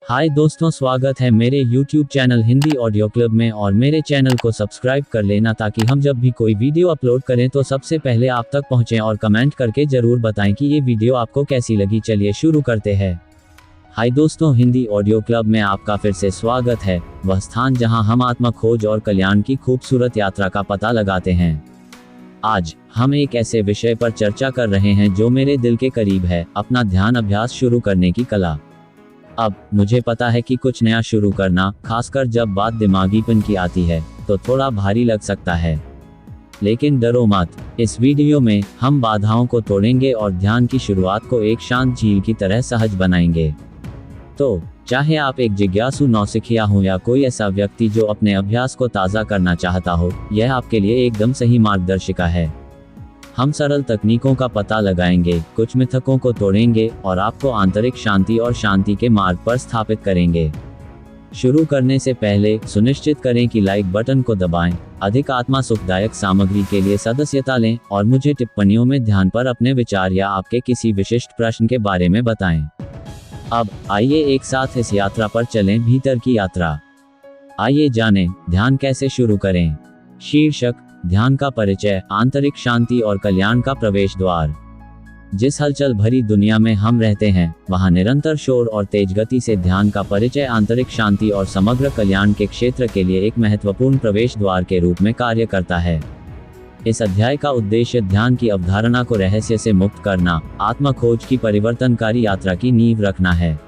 हाय दोस्तों, स्वागत है मेरे YouTube channel Hindi audio club में। और मेरे चैनल को सब्सक्राइब कर लेना ताकि हम जब भी कोई वीडियो अपलोड करें तो सबसे पहले आप तक पहुंचे। और कमेंट करके जरूर बताएं कि ये वीडियो आपको कैसी लगी। चलिए शुरू करते हैं। हाय दोस्तों, हिंदी ऑडियो क्लब में आपका फिर से स्वागत है, वह स्थान जहां हम आत्म खोज और कल्याण की खूबसूरत यात्रा का पता लगाते हैं। आज हम एक ऐसे विषय पर चर्चा कर रहे हैं जो मेरे दिल के करीब है, अपना ध्यान अभ्यास शुरू करने की कला। अब मुझे पता है कि कुछ नया शुरू करना, खासकर जब बात दिमागीपन की आती है, तो थोड़ा भारी लग सकता है। लेकिन डरो मत, इस वीडियो में हम बाधाओं को तोड़ेंगे और ध्यान की शुरुआत को एक शांत झील की तरह सहज बनाएंगे। तो चाहे आप एक जिज्ञासु नौसिखिया हो या कोई ऐसा व्यक्ति जो अपने अभ्यास को ताज़ा करना चाहता हो, यह आपके लिए एकदम सही मार्गदर्शिका है। हम सरल तकनीकों का पता लगाएंगे, कुछ मिथकों को तोड़ेंगे और आपको आंतरिक शांति और शांति के मार्ग पर स्थापित करेंगे। शुरू करने से पहले सुनिश्चित करें कि लाइक बटन को दबाएं, अधिक आत्मा सुखदायक सामग्री के लिए सदस्यता लें और मुझे टिप्पणियों में ध्यान पर अपने विचार या आपके किसी विशिष्ट प्रश्न के बारे में बताएं। अब आइए एक साथ इस यात्रा पर चलें, भीतर की यात्रा। आइए जानें, ध्यान कैसे शुरू करें। शीर्षक: ध्यान का परिचय, आंतरिक शांति और कल्याण का प्रवेश द्वार। जिस हलचल भरी दुनिया में हम रहते हैं, वहां निरंतर शोर और तेज गति से ध्यान का परिचय आंतरिक शांति और समग्र कल्याण के क्षेत्र के लिए एक महत्वपूर्ण प्रवेश द्वार के रूप में कार्य करता है। इस अध्याय का उद्देश्य ध्यान की अवधारणा को रहस्य से मुक्त करना, आत्म खोज की परिवर्तनकारी यात्रा की नींव रखना है।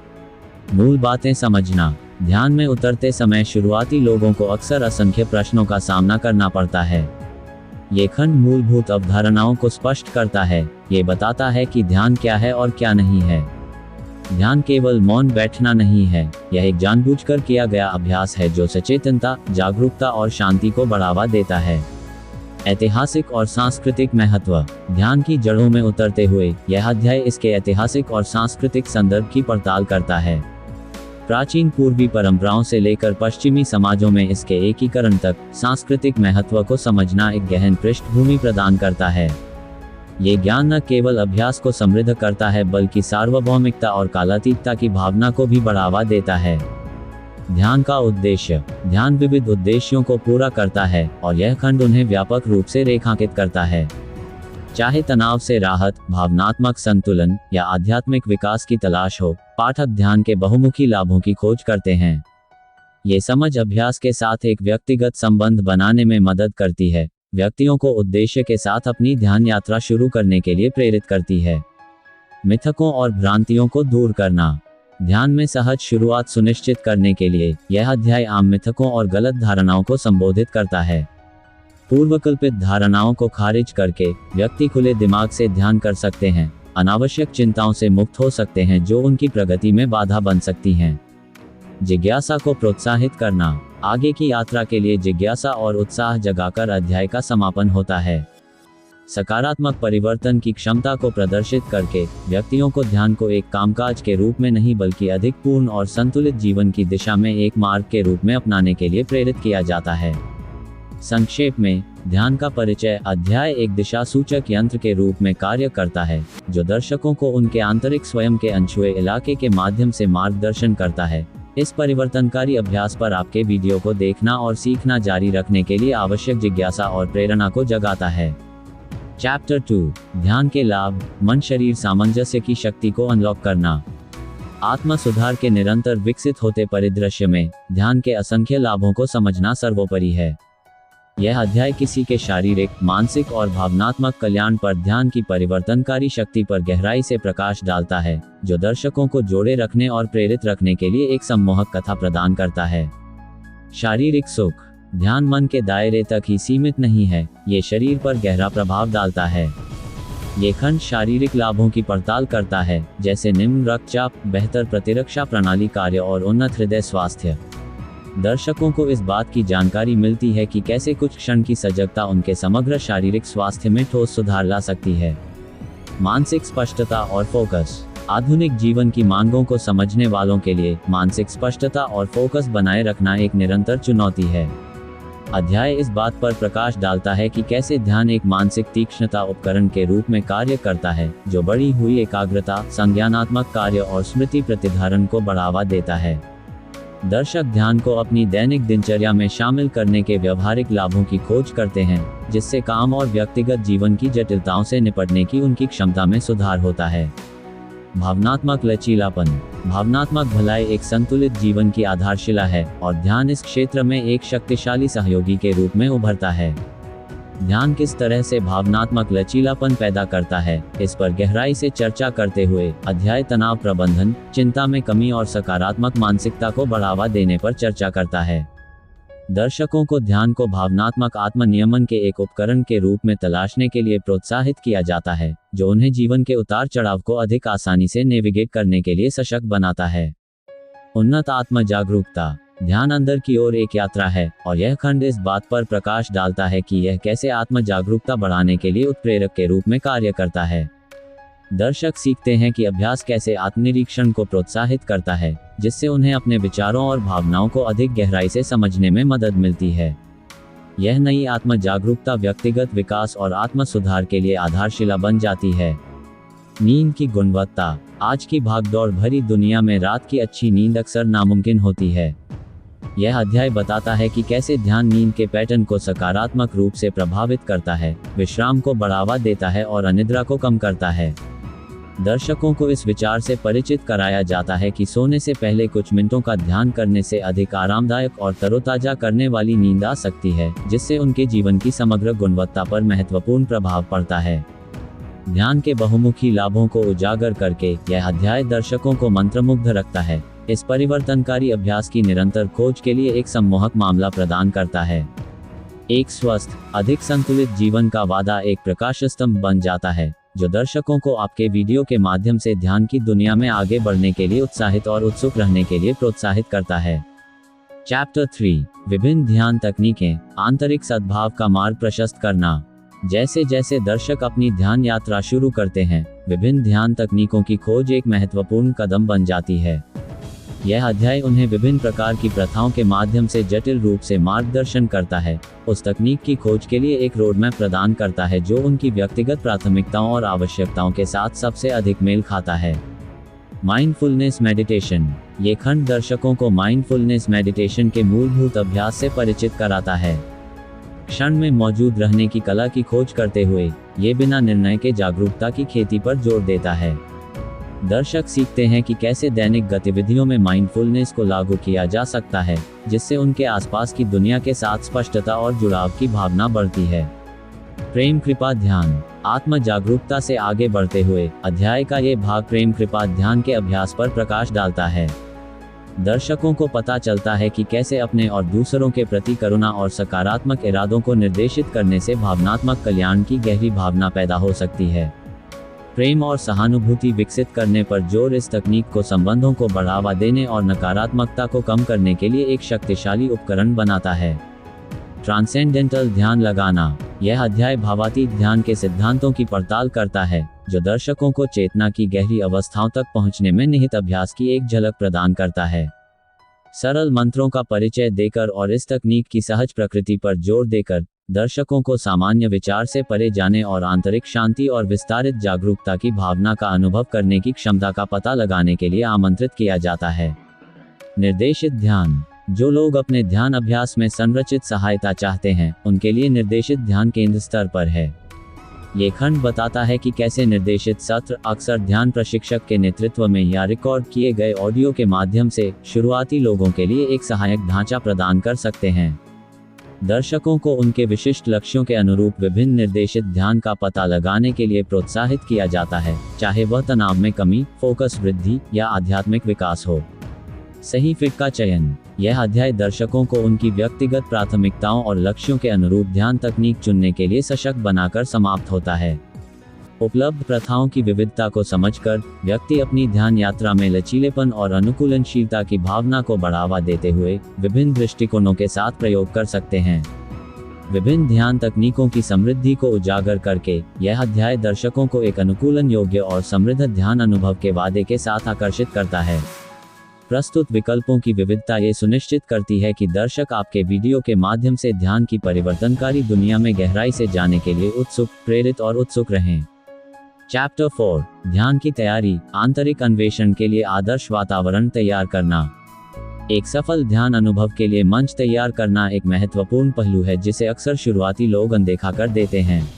मूल बातें समझना: ध्यान में उतरते समय शुरुआती लोगों को अक्सर असंख्य प्रश्नों का सामना करना पड़ता है। ये खंड मूलभूत अवधारणाओं को स्पष्ट करता है। ये बताता है कि ध्यान क्या है और क्या नहीं है। ध्यान केवल मौन बैठना नहीं है, यह एक जानबूझकर किया गया अभ्यास है जो सचेतनता, जागरूकता और शांति को बढ़ावा देता है। ऐतिहासिक और सांस्कृतिक महत्व: ध्यान की जड़ों में उतरते हुए यह अध्याय इसके ऐतिहासिक और सांस्कृतिक संदर्भ की पड़ताल करता है। प्राचीन पूर्वी परंपराओं से लेकर पश्चिमी समाजों में इसके एकीकरण तक सांस्कृतिक महत्व को समझना एक गहन पृष्ठभूमि प्रदान करता है। ये ज्ञान न केवल अभ्यास को समृद्ध करता है बल्कि सार्वभौमिकता और कालातीतता की भावना को भी बढ़ावा देता है। ध्यान का उद्देश्य: ध्यान विविध उद्देश्यों को पूरा करता है और यह खंड उन्हें व्यापक रूप से रेखांकित करता है। चाहे तनाव से राहत, भावनात्मक संतुलन या आध्यात्मिक विकास की तलाश हो, पाठक ध्यान के बहुमुखी लाभों की खोज करते हैं। ये समझ अभ्यास के साथ एक व्यक्तिगत संबंध बनाने में मदद करती है, व्यक्तियों को उद्देश्य के साथ अपनी ध्यान यात्रा शुरू करने के लिए प्रेरित करती है। मिथकों और भ्रांतियों को दूर करना: ध्यान में सहज शुरुआत सुनिश्चित करने के लिए यह अध्याय आम मिथकों और गलत धारणाओं को संबोधित करता है। पूर्वकल्पित धारणाओं को खारिज करके व्यक्ति खुले दिमाग से ध्यान कर सकते हैं, अनावश्यक चिंताओं से मुक्त हो सकते हैं जो उनकी प्रगति में बाधा बन सकती हैं। जिज्ञासा को प्रोत्साहित करना: आगे की यात्रा के लिए जिज्ञासा और उत्साह जगाकर अध्याय का समापन होता है। सकारात्मक परिवर्तन की क्षमता को प्रदर्शित करके व्यक्तियों को ध्यान को एक कामकाज के रूप में नहीं बल्कि अधिक पूर्ण और संतुलित जीवन की दिशा में एक मार्ग के रूप में अपनाने के लिए प्रेरित किया जाता है। संक्षेप में, ध्यान का परिचय अध्याय एक दिशा सूचक यंत्र के रूप में कार्य करता है जो दर्शकों को उनके आंतरिक स्वयं के अनछुए इलाके के माध्यम से मार्गदर्शन करता है। इस परिवर्तनकारी अभ्यास पर आपके वीडियो को देखना और सीखना जारी रखने के लिए आवश्यक जिज्ञासा और प्रेरणा को जगाता है। चैप्टर 2: ध्यान के लाभ, मन शरीर सामंजस्य की शक्ति को अनलॉक करना। आत्म सुधार के निरंतर विकसित होते परिदृश्य में ध्यान के असंख्य लाभों को समझना सर्वोपरि है। यह अध्याय किसी के शारीरिक, मानसिक और भावनात्मक कल्याण पर ध्यान की परिवर्तनकारी शक्ति पर गहराई से प्रकाश डालता है, जो दर्शकों को जोड़े रखने और प्रेरित रखने के लिए एक सम्मोहक कथा प्रदान करता है। शारीरिक सुख: ध्यान मन के दायरे तक ही सीमित नहीं है, ये शरीर पर गहरा प्रभाव डालता है। ये खंड शारीरिक लाभों की पड़ताल करता है, जैसे निम्न रक्तचाप, बेहतर प्रतिरक्षा प्रणाली कार्य और उन्नत हृदय स्वास्थ्य। दर्शकों को इस बात की जानकारी मिलती है कि कैसे कुछ क्षण की सजगता उनके समग्र शारीरिक स्वास्थ्य में ठोस सुधार ला सकती है। मानसिक स्पष्टता और फोकस: आधुनिक जीवन की मांगों को समझने वालों के लिए मानसिक स्पष्टता और फोकस बनाए रखना एक निरंतर चुनौती है। अध्याय इस बात पर प्रकाश डालता है कि कैसे ध्यान एक मानसिक तीक्ष्णता उपकरण के रूप में कार्य करता है, जो बढ़ी हुई एकाग्रता, संज्ञानात्मक कार्य और स्मृति प्रतिधारण को बढ़ावा देता है। दर्शक ध्यान को अपनी दैनिक दिनचर्या में शामिल करने के व्यवहारिक लाभों की खोज करते हैं, जिससे काम और व्यक्तिगत जीवन की जटिलताओं से निपटने की उनकी क्षमता में सुधार होता है। भावनात्मक लचीलापन। भावनात्मक भलाई एक संतुलित जीवन की आधारशिला है और ध्यान इस क्षेत्र में एक शक्तिशाली सहयोगी के रूप में उभरता है। ध्यान किस तरह से भावनात्मक लचीलापन पैदा करता है, इस पर गहराई से चर्चा करते हुए अध्याय तनाव प्रबंधन, चिंता में कमी और सकारात्मक मानसिकता को बढ़ावा देने पर चर्चा करता है। दर्शकों को ध्यान को भावनात्मक आत्मनियमन के एक उपकरण के रूप में तलाशने के लिए प्रोत्साहित किया जाता है, जो उन्हें जीवन के उतार चढ़ाव को अधिक आसानी से नेविगेट करने के लिए सशक्त बनाता है। उन्नत आत्म जागरूकता। ध्यान अंदर की ओर एक यात्रा है और यह खंड इस बात पर प्रकाश डालता है कि यह कैसे आत्म जागरूकता बढ़ाने के लिए उत्प्रेरक के रूप में कार्य करता है। दर्शक सीखते हैं कि अभ्यास कैसे आत्मनिरीक्षण को प्रोत्साहित करता है, जिससे उन्हें अपने विचारों और भावनाओं को अधिक गहराई से समझने में मदद मिलती है। यह नई आत्म जागरूकता व्यक्तिगत विकास और आत्म सुधार के लिए आधारशिला बन जाती है। नींद की गुणवत्ता। आज की भागदौड़ भरी दुनिया में रात की अच्छी नींद अक्सर नामुमकिन होती है। यह अध्याय बताता है कि कैसे ध्यान नींद के पैटर्न को सकारात्मक रूप से प्रभावित करता है, विश्राम को बढ़ावा देता है और अनिद्रा को कम करता है। दर्शकों को इस विचार से परिचित कराया जाता है कि सोने से पहले कुछ मिनटों का ध्यान करने से अधिक आरामदायक और तरोताजा करने वाली नींद आ सकती है, जिससे उनके जीवन की समग्र गुणवत्ता पर महत्वपूर्ण प्रभाव पड़ता है। ध्यान के बहुमुखी लाभों को उजागर करके यह अध्याय दर्शकों को मंत्रमुग्ध रखता है। इस परिवर्तनकारी अभ्यास की निरंतर खोज के लिए एक सम्मोहक मामला प्रदान करता है। एक स्वस्थ, अधिक संतुलित जीवन का वादा एक प्रकाश स्तंभ बन जाता है, जो दर्शकों को आपके वीडियो के माध्यम से ध्यान की दुनिया में आगे बढ़ने के लिए उत्साहित और उत्सुक रहने के लिए प्रोत्साहित करता है। चैप्टर 3। विभिन्न ध्यान तकनीकें, आंतरिक सद्भाव का मार्ग प्रशस्त करना। जैसे जैसे दर्शक अपनी ध्यान यात्रा शुरू करते हैं, विभिन्न ध्यान तकनीकों की खोज एक महत्वपूर्ण कदम बन जाती है। यह अध्याय उन्हें विभिन्न प्रकार की प्रथाओं के माध्यम से जटिल रूप से मार्गदर्शन करता है, उस तकनीक की खोज के लिए एक रोडमैप प्रदान करता है जो उनकी व्यक्तिगत प्राथमिकताओं और आवश्यकताओं के साथ सबसे अधिक मेल खाता है। Mindfulness meditation. ये खंड दर्शकों को माइंडफुलनेस मेडिटेशन के मूलभूत अभ्यास से परिचित कराता है। क्षण में मौजूद रहने की कला की खोज करते हुए ये बिना निर्णय के जागरूकता की खेती पर जोर देता है। दर्शक सीखते हैं कि कैसे दैनिक गतिविधियों में माइंडफुलनेस को लागू किया जा सकता है, जिससे उनके आसपास की दुनिया के साथ स्पष्टता और जुड़ाव की भावना बढ़ती है। प्रेम कृपा ध्यान। आत्म जागरूकता से आगे बढ़ते हुए अध्याय का ये भाग प्रेम कृपा ध्यान के अभ्यास पर प्रकाश डालता है। दर्शकों को पता चलता है कि कैसे अपने और दूसरों के प्रति करुणा और सकारात्मक इरादों को निर्देशित करने से भावनात्मक कल्याण की गहरी भावना पैदा हो सकती है। प्रेम और सहानुभूति विकसित करने पर जोर इस तकनीक को संबंधों को बढ़ावा देने और नकारात्मकता को कम करने के लिए एक शक्तिशाली उपकरण बनाता है। ट्रांसेंडेंटल ध्यान लगाना। यह अध्याय भावातीत ध्यान के सिद्धांतों की पड़ताल करता है, जो दर्शकों को चेतना की गहरी अवस्थाओं तक पहुंचने में निहित अभ्यास की एक झलक प्रदान करता है। सरल मंत्रों का परिचय देकर और इस तकनीक की सहज प्रकृति पर जोर देकर दर्शकों को सामान्य विचार से परे जाने और आंतरिक शांति और विस्तारित जागरूकता की भावना का अनुभव करने की क्षमता का पता लगाने के लिए आमंत्रित किया जाता है। निर्देशित ध्यान। जो लोग अपने ध्यान अभ्यास में संरचित सहायता चाहते हैं, उनके लिए निर्देशित ध्यान केंद्र स्तर पर है। ये खंड बताता है कि कैसे निर्देशित सत्र, अक्सर ध्यान प्रशिक्षक के नेतृत्व में या रिकॉर्ड किए गए ऑडियो के माध्यम से, शुरुआती लोगों के लिए एक सहायक ढांचा प्रदान कर सकते हैं। दर्शकों को उनके विशिष्ट लक्ष्यों के अनुरूप विभिन्न निर्देशित ध्यान का पता लगाने के लिए प्रोत्साहित किया जाता है, चाहे वह तनाव में कमी, फोकस वृद्धि या आध्यात्मिक विकास हो। सही फिट का चयन। यह अध्याय दर्शकों को उनकी व्यक्तिगत प्राथमिकताओं और लक्ष्यों के अनुरूप ध्यान तकनीक चुनने के लिए सशक्त बनाकर समाप्त होता है। उपलब्ध प्रथाओं की विविधता को समझकर व्यक्ति अपनी ध्यान यात्रा में लचीलेपन और अनुकूलनशीलता की भावना को बढ़ावा देते हुए विभिन्न दृष्टिकोणों के साथ प्रयोग कर सकते हैं। विभिन्न ध्यान तकनीकों की समृद्धि को उजागर करके यह अध्याय दर्शकों को एक अनुकूलन योग्य और समृद्ध ध्यान अनुभव के वादे के साथ आकर्षित करता है। प्रस्तुत विकल्पों की विविधता ये सुनिश्चित करती है कि दर्शक आपके वीडियो के माध्यम से ध्यान की परिवर्तनकारी दुनिया में गहराई से जाने के लिए उत्सुक, प्रेरित और उत्सुक रहें। चैप्टर 4, ध्यान की तैयारी, आंतरिक अन्वेषण के लिए आदर्श वातावरण तैयार करना। एक सफल ध्यान अनुभव के लिए मंच तैयार करना एक महत्वपूर्ण पहलू है जिसे अक्सर शुरुआती लोग अनदेखा कर देते हैं।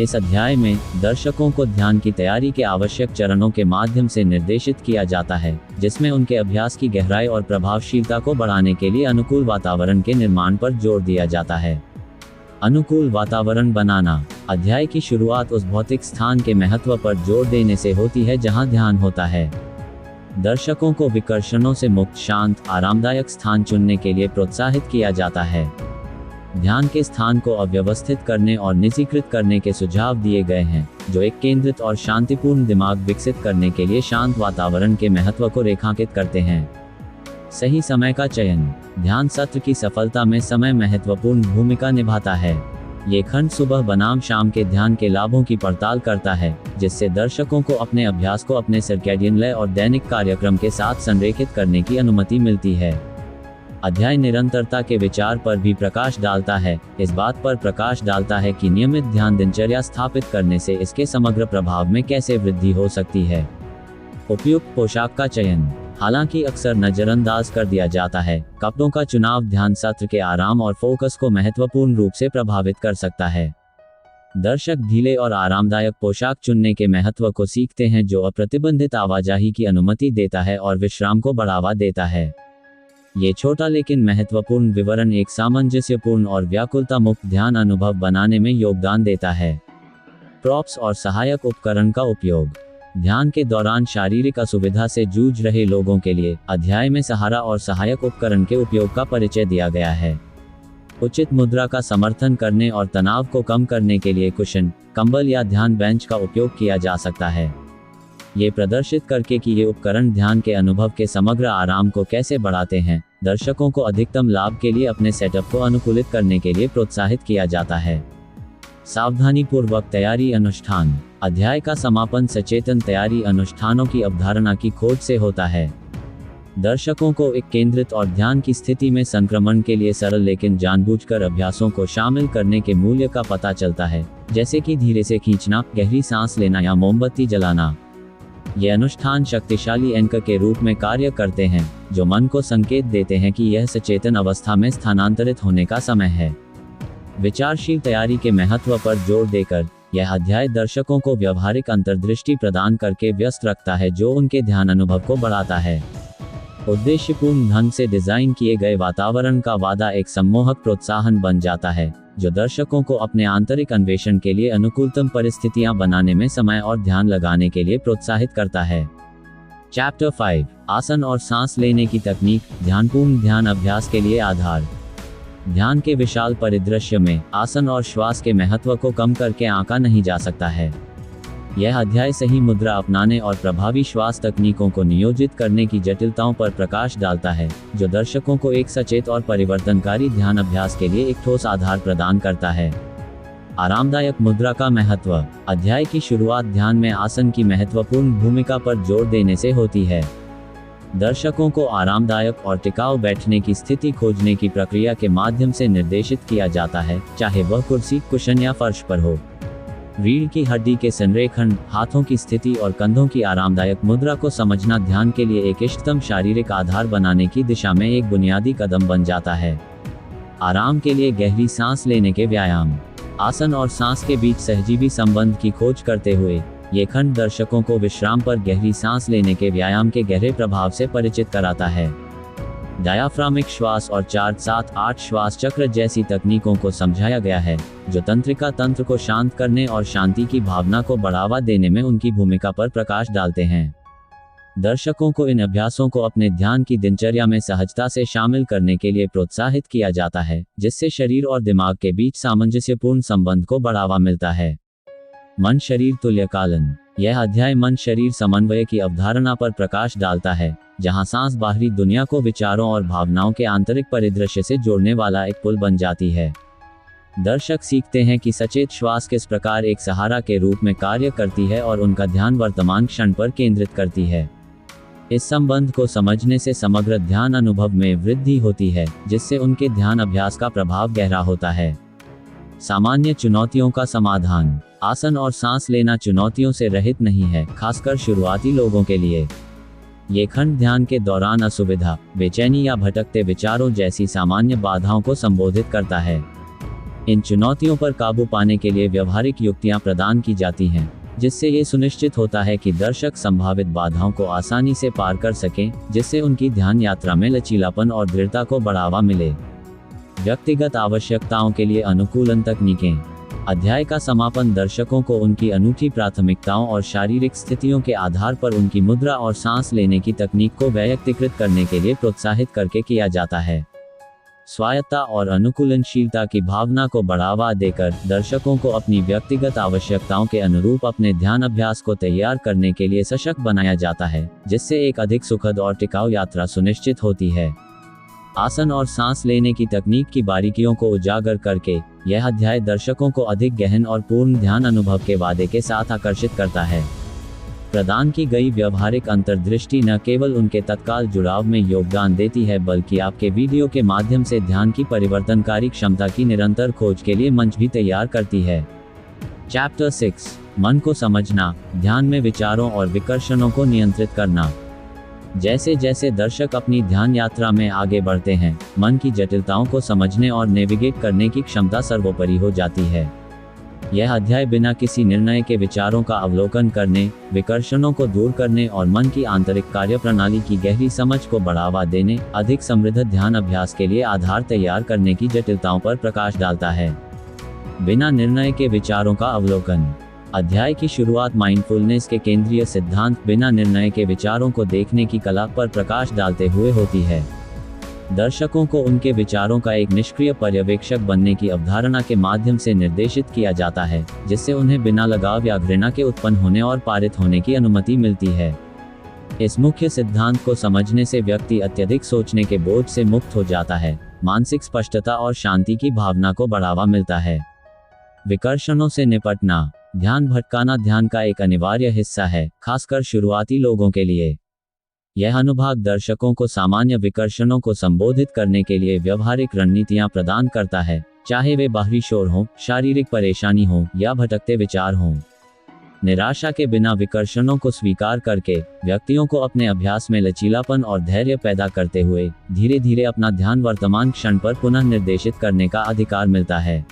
इस अध्याय में दर्शकों को ध्यान की तैयारी के आवश्यक चरणों के माध्यम से निर्देशित किया जाता है, जिसमें उनके अभ्यास की गहराई और प्रभावशीलता को बढ़ाने के लिए अनुकूल वातावरण के निर्माण पर जोर दिया जाता है। अनुकूल वातावरण बनाना। अध्याय की शुरुआत उस भौतिक स्थान के महत्व पर जोर देने से होती है जहां ध्यान होता है। दर्शकों को विकर्षणों से मुक्त, शांत, आरामदायक स्थान चुनने के लिए प्रोत्साहित किया जाता है। ध्यान के स्थान को अव्यवस्थित करने और निजीकृत करने के सुझाव दिए गए हैं, जो एक केंद्रित और शांतिपूर्ण दिमाग विकसित करने के लिए शांत वातावरण के महत्व को रेखांकित करते हैं। सही समय का चयन। ध्यान सत्र की सफलता में समय महत्वपूर्ण भूमिका निभाता है। ये खंड सुबह बनाम शाम के ध्यान के लाभों की पड़ताल करता है, जिससे दर्शकों को अपने अभ्यास को अपने सर्कैडियन लय और दैनिक कार्यक्रम के साथ संरेखित करने की अनुमति मिलती है। अध्याय निरंतरता के विचार पर भी प्रकाश डालता है, इस बात पर प्रकाश डालता है कि नियमित ध्यान दिनचर्या स्थापित करने से इसके समग्र प्रभाव में कैसे वृद्धि हो सकती है। उपयुक्त पोशाक का चयन। हालांकि अक्सर नजरअंदाज कर दिया जाता है, कपड़ों का चुनाव ध्यान सत्र के आराम और फोकस को महत्वपूर्ण रूप से प्रभावित कर सकता है। दर्शक ढीले और आरामदायक पोशाक चुनने के महत्व को सीखते हैं, जो अप्रतिबंधित आवाजाही की अनुमति देता है और विश्राम को बढ़ावा देता है। ये छोटा लेकिन महत्वपूर्ण विवरण एक सामंजस्यपूर्ण और व्याकुलता मुक्त ध्यान अनुभव बनाने में योगदान देता है। प्रॉप्स और सहायक उपकरण का उपयोग। ध्यान के दौरान शारीरिक असुविधा से जूझ रहे लोगों के लिए अध्याय में सहारा और सहायक उपकरण के उपयोग का परिचय दिया गया है। उचित मुद्रा का समर्थन करने और तनाव को कम करने के लिए कुशन, कंबल या ध्यान बेंच का उपयोग किया जा सकता है। ये प्रदर्शित करके कि ये उपकरण ध्यान के अनुभव के समग्र आराम को कैसे बढ़ाते हैं, दर्शकों को अधिकतम लाभ के लिए अपने सेटअप को अनुकूलित करने के लिए प्रोत्साहित किया जाता है। सावधानीपूर्वक तैयारी अनुष्ठान। अध्याय का समापन सचेतन तैयारी अनुष्ठानों की अवधारणा की खोज से होता है। दर्शकों को एक केंद्रित और ध्यान की स्थिति में संक्रमण के लिए सरल लेकिन जानबूझकर अभ्यासों को शामिल करने के मूल्य का पता चलता है, जैसे कि धीरे से खींचना, गहरी सांस लेना या मोमबत्ती जलाना। ये अनुष्ठान शक्तिशाली एंकर के रूप में कार्य करते हैं, जो मन को संकेत देते हैं कि यह सचेतन अवस्था में स्थानांतरित होने का समय है। विचारशील तैयारी के महत्व पर जोर देकर यह अध्याय दर्शकों को व्यवहारिक अंतर्दृष्टि प्रदान करके व्यस्त रखता है, जो उनके ध्यान अनुभव को बढ़ाता है। उद्देश्यपूर्ण ढंग से डिजाइन किए गए वातावरण का वादा एक सम्मोहक प्रोत्साहन बन जाता है, जो दर्शकों को अपने आंतरिक अन्वेषण के लिए अनुकूलतम परिस्थितियां बनाने में समय और ध्यान लगाने के लिए प्रोत्साहित करता है। चैप्टर 5, आसन और सांस लेने की तकनीक, ध्यानपूर्ण ध्यान अभ्यास के लिए आधार। ध्यान के विशाल परिदृश्य में आसन और श्वास के महत्व को कम करके आंका नहीं जा सकता है। यह अध्याय सही मुद्रा अपनाने और प्रभावी श्वास तकनीकों को नियोजित करने की जटिलताओं पर प्रकाश डालता है, जो दर्शकों को एक सचेत और परिवर्तनकारी ध्यान अभ्यास के लिए एक ठोस आधार प्रदान करता है। आरामदायक मुद्रा का महत्व। अध्याय की शुरुआत ध्यान में आसन की महत्वपूर्ण भूमिका पर जोर देने से होती है। दर्शकों को आरामदायक और टिकाऊ बैठने की स्थिति खोजने की प्रक्रिया के माध्यम से निर्देशित किया जाता है, चाहे वह कुर्सी, कुशन या फर्श पर हो। रीढ़ की हड्डी के संरेखण, हाथों की स्थिति और कंधों की आरामदायक मुद्रा को समझना ध्यान के लिए एक इष्टतम शारीरिक आधार बनाने की दिशा में एक बुनियादी कदम बन जाता है। आराम के लिए गहरी सांस लेने के व्यायाम। आसन और सांस के बीच सहजीवी संबंध की खोज करते हुए ये खंड दर्शकों को विश्राम पर गहरी सांस लेने के व्यायाम के गहरे प्रभाव से परिचित कराता है। डायाफ्रामिक श्वास और 4-7-8 श्वास चक्र जैसी तकनीकों को समझाया गया है, जो तंत्रिका तंत्र को शांत करने और शांति की भावना को बढ़ावा देने में उनकी भूमिका पर प्रकाश डालते हैं। दर्शकों को इन अभ्यासों को अपने ध्यान की दिनचर्या में सहजता से शामिल करने के लिए प्रोत्साहित किया जाता है, जिससे शरीर और दिमाग के बीच सामंजस्यपूर्ण संबंध को बढ़ावा मिलता है। मन शरीर तुल्यकालन। यह अध्याय मन शरीर समन्वय की अवधारणा पर प्रकाश डालता है, जहां सांस बाहरी दुनिया को विचारों और भावनाओं के आंतरिक परिदृश्य से जोड़ने वाला एक पुल बन जाती है। दर्शक सीखते हैं कि सचेत श्वास किस प्रकार एक सहारा के रूप में कार्य करती है और उनका ध्यान वर्तमान क्षण पर केंद्रित करती है। इस संबंध को समझने से समग्र ध्यान अनुभव में वृद्धि होती है, जिससे उनके ध्यान अभ्यास का प्रभाव गहरा होता है। सामान्य चुनौतियों का समाधान। आसन और सांस लेना चुनौतियों से रहित नहीं है, खासकर शुरुआती लोगों के लिए। ये खंड ध्यान के दौरान असुविधा, बेचैनी या भटकते विचारों जैसी सामान्य बाधाओं को संबोधित करता है। इन चुनौतियों पर काबू पाने के लिए व्यवहारिक युक्तियां प्रदान की जाती हैं, जिससे ये सुनिश्चित होता है कि दर्शक संभावित बाधाओं को आसानी से पार कर सकें, जिससे उनकी ध्यान यात्रा में लचीलापन और दृढ़ता को बढ़ावा मिले। व्यक्तिगत आवश्यकताओं के लिए अनुकूलन तकनीकें। अध्याय का समापन दर्शकों को उनकी अनूठी प्राथमिकताओं और शारीरिक स्थितियों के आधार पर उनकी मुद्रा और सांस लेने की तकनीक को वैयक्तिकृत करने के लिए प्रोत्साहित करके किया जाता है। स्वायत्तता और अनुकूलनशीलता की भावना को बढ़ावा देकर दर्शकों को अपनी व्यक्तिगत आवश्यकताओं के अनुरूप अपने ध्यान अभ्यास को तैयार करने के लिए सशक्त बनाया जाता है, जिससे एक अधिक सुखद और टिकाऊ यात्रा सुनिश्चित होती है। आसन और सांस लेने की तकनीक की बारीकियों को उजागर करके यह अध्याय दर्शकों को अधिक गहन और पूर्ण ध्यान अनुभव के वादे के साथ आकर्षित करता है। प्रदान की गई व्यवहारिक अंतर्दृष्टि न केवल उनके तत्काल जुड़ाव में योगदान देती है, बल्कि आपके वीडियो के माध्यम से ध्यान की परिवर्तनकारी क्षमता की निरंतर खोज के लिए मंच भी तैयार करती है। चैप्टर 6, मन को समझना, ध्यान में विचारों और विकर्षणों को नियंत्रित करना। जैसे जैसे दर्शक अपनी ध्यान यात्रा में आगे बढ़ते हैं, मन की जटिलताओं को समझने और नेविगेट करने की क्षमता सर्वोपरि हो जाती है। यह अध्याय बिना किसी निर्णय के विचारों का अवलोकन करने, विकर्षणों को दूर करने और मन की आंतरिक कार्यप्रणाली की गहरी समझ को बढ़ावा देने, अधिक समृद्ध ध्यान अभ्यास के लिए आधार तैयार करने की जटिलताओं पर प्रकाश डालता है। बिना निर्णय के विचारों का अवलोकन। अध्याय की शुरुआत माइंडफुलनेस के केंद्रीय सिद्धांत बिना निर्णय के विचारों को देखने की कला पर प्रकाश डालते हुए होती है। दर्शकों को उनके विचारों का एक निष्क्रिय पर्यवेक्षक बनने की अवधारणा के माध्यम से निर्देशित किया जाता है, जिससे उन्हें बिना लगाव या घृणा के उत्पन्न होने और पारित होने की अनुमति मिलती है। इस मुख्य सिद्धांत को समझने से व्यक्ति अत्यधिक सोचने के बोझ से मुक्त हो जाता है, मानसिक स्पष्टता और शांति की भावना को बढ़ावा मिलता है। विकर्षणों से निपटना। ध्यान भटकाना ध्यान का एक अनिवार्य हिस्सा है, खासकर शुरुआती लोगों के लिए। यह अनुभाग दर्शकों को सामान्य विकर्षणों को संबोधित करने के लिए व्यवहारिक रणनीतियां प्रदान करता है, चाहे वे बाहरी शोर हों, शारीरिक परेशानी हो या भटकते विचार हों। निराशा के बिना विकर्षणों को स्वीकार करके व्यक्तियों को अपने अभ्यास में लचीलापन और धैर्य पैदा करते हुए धीरे धीरे अपना ध्यान वर्तमान क्षण पर पुनः निर्देशित करने का अधिकार मिलता है।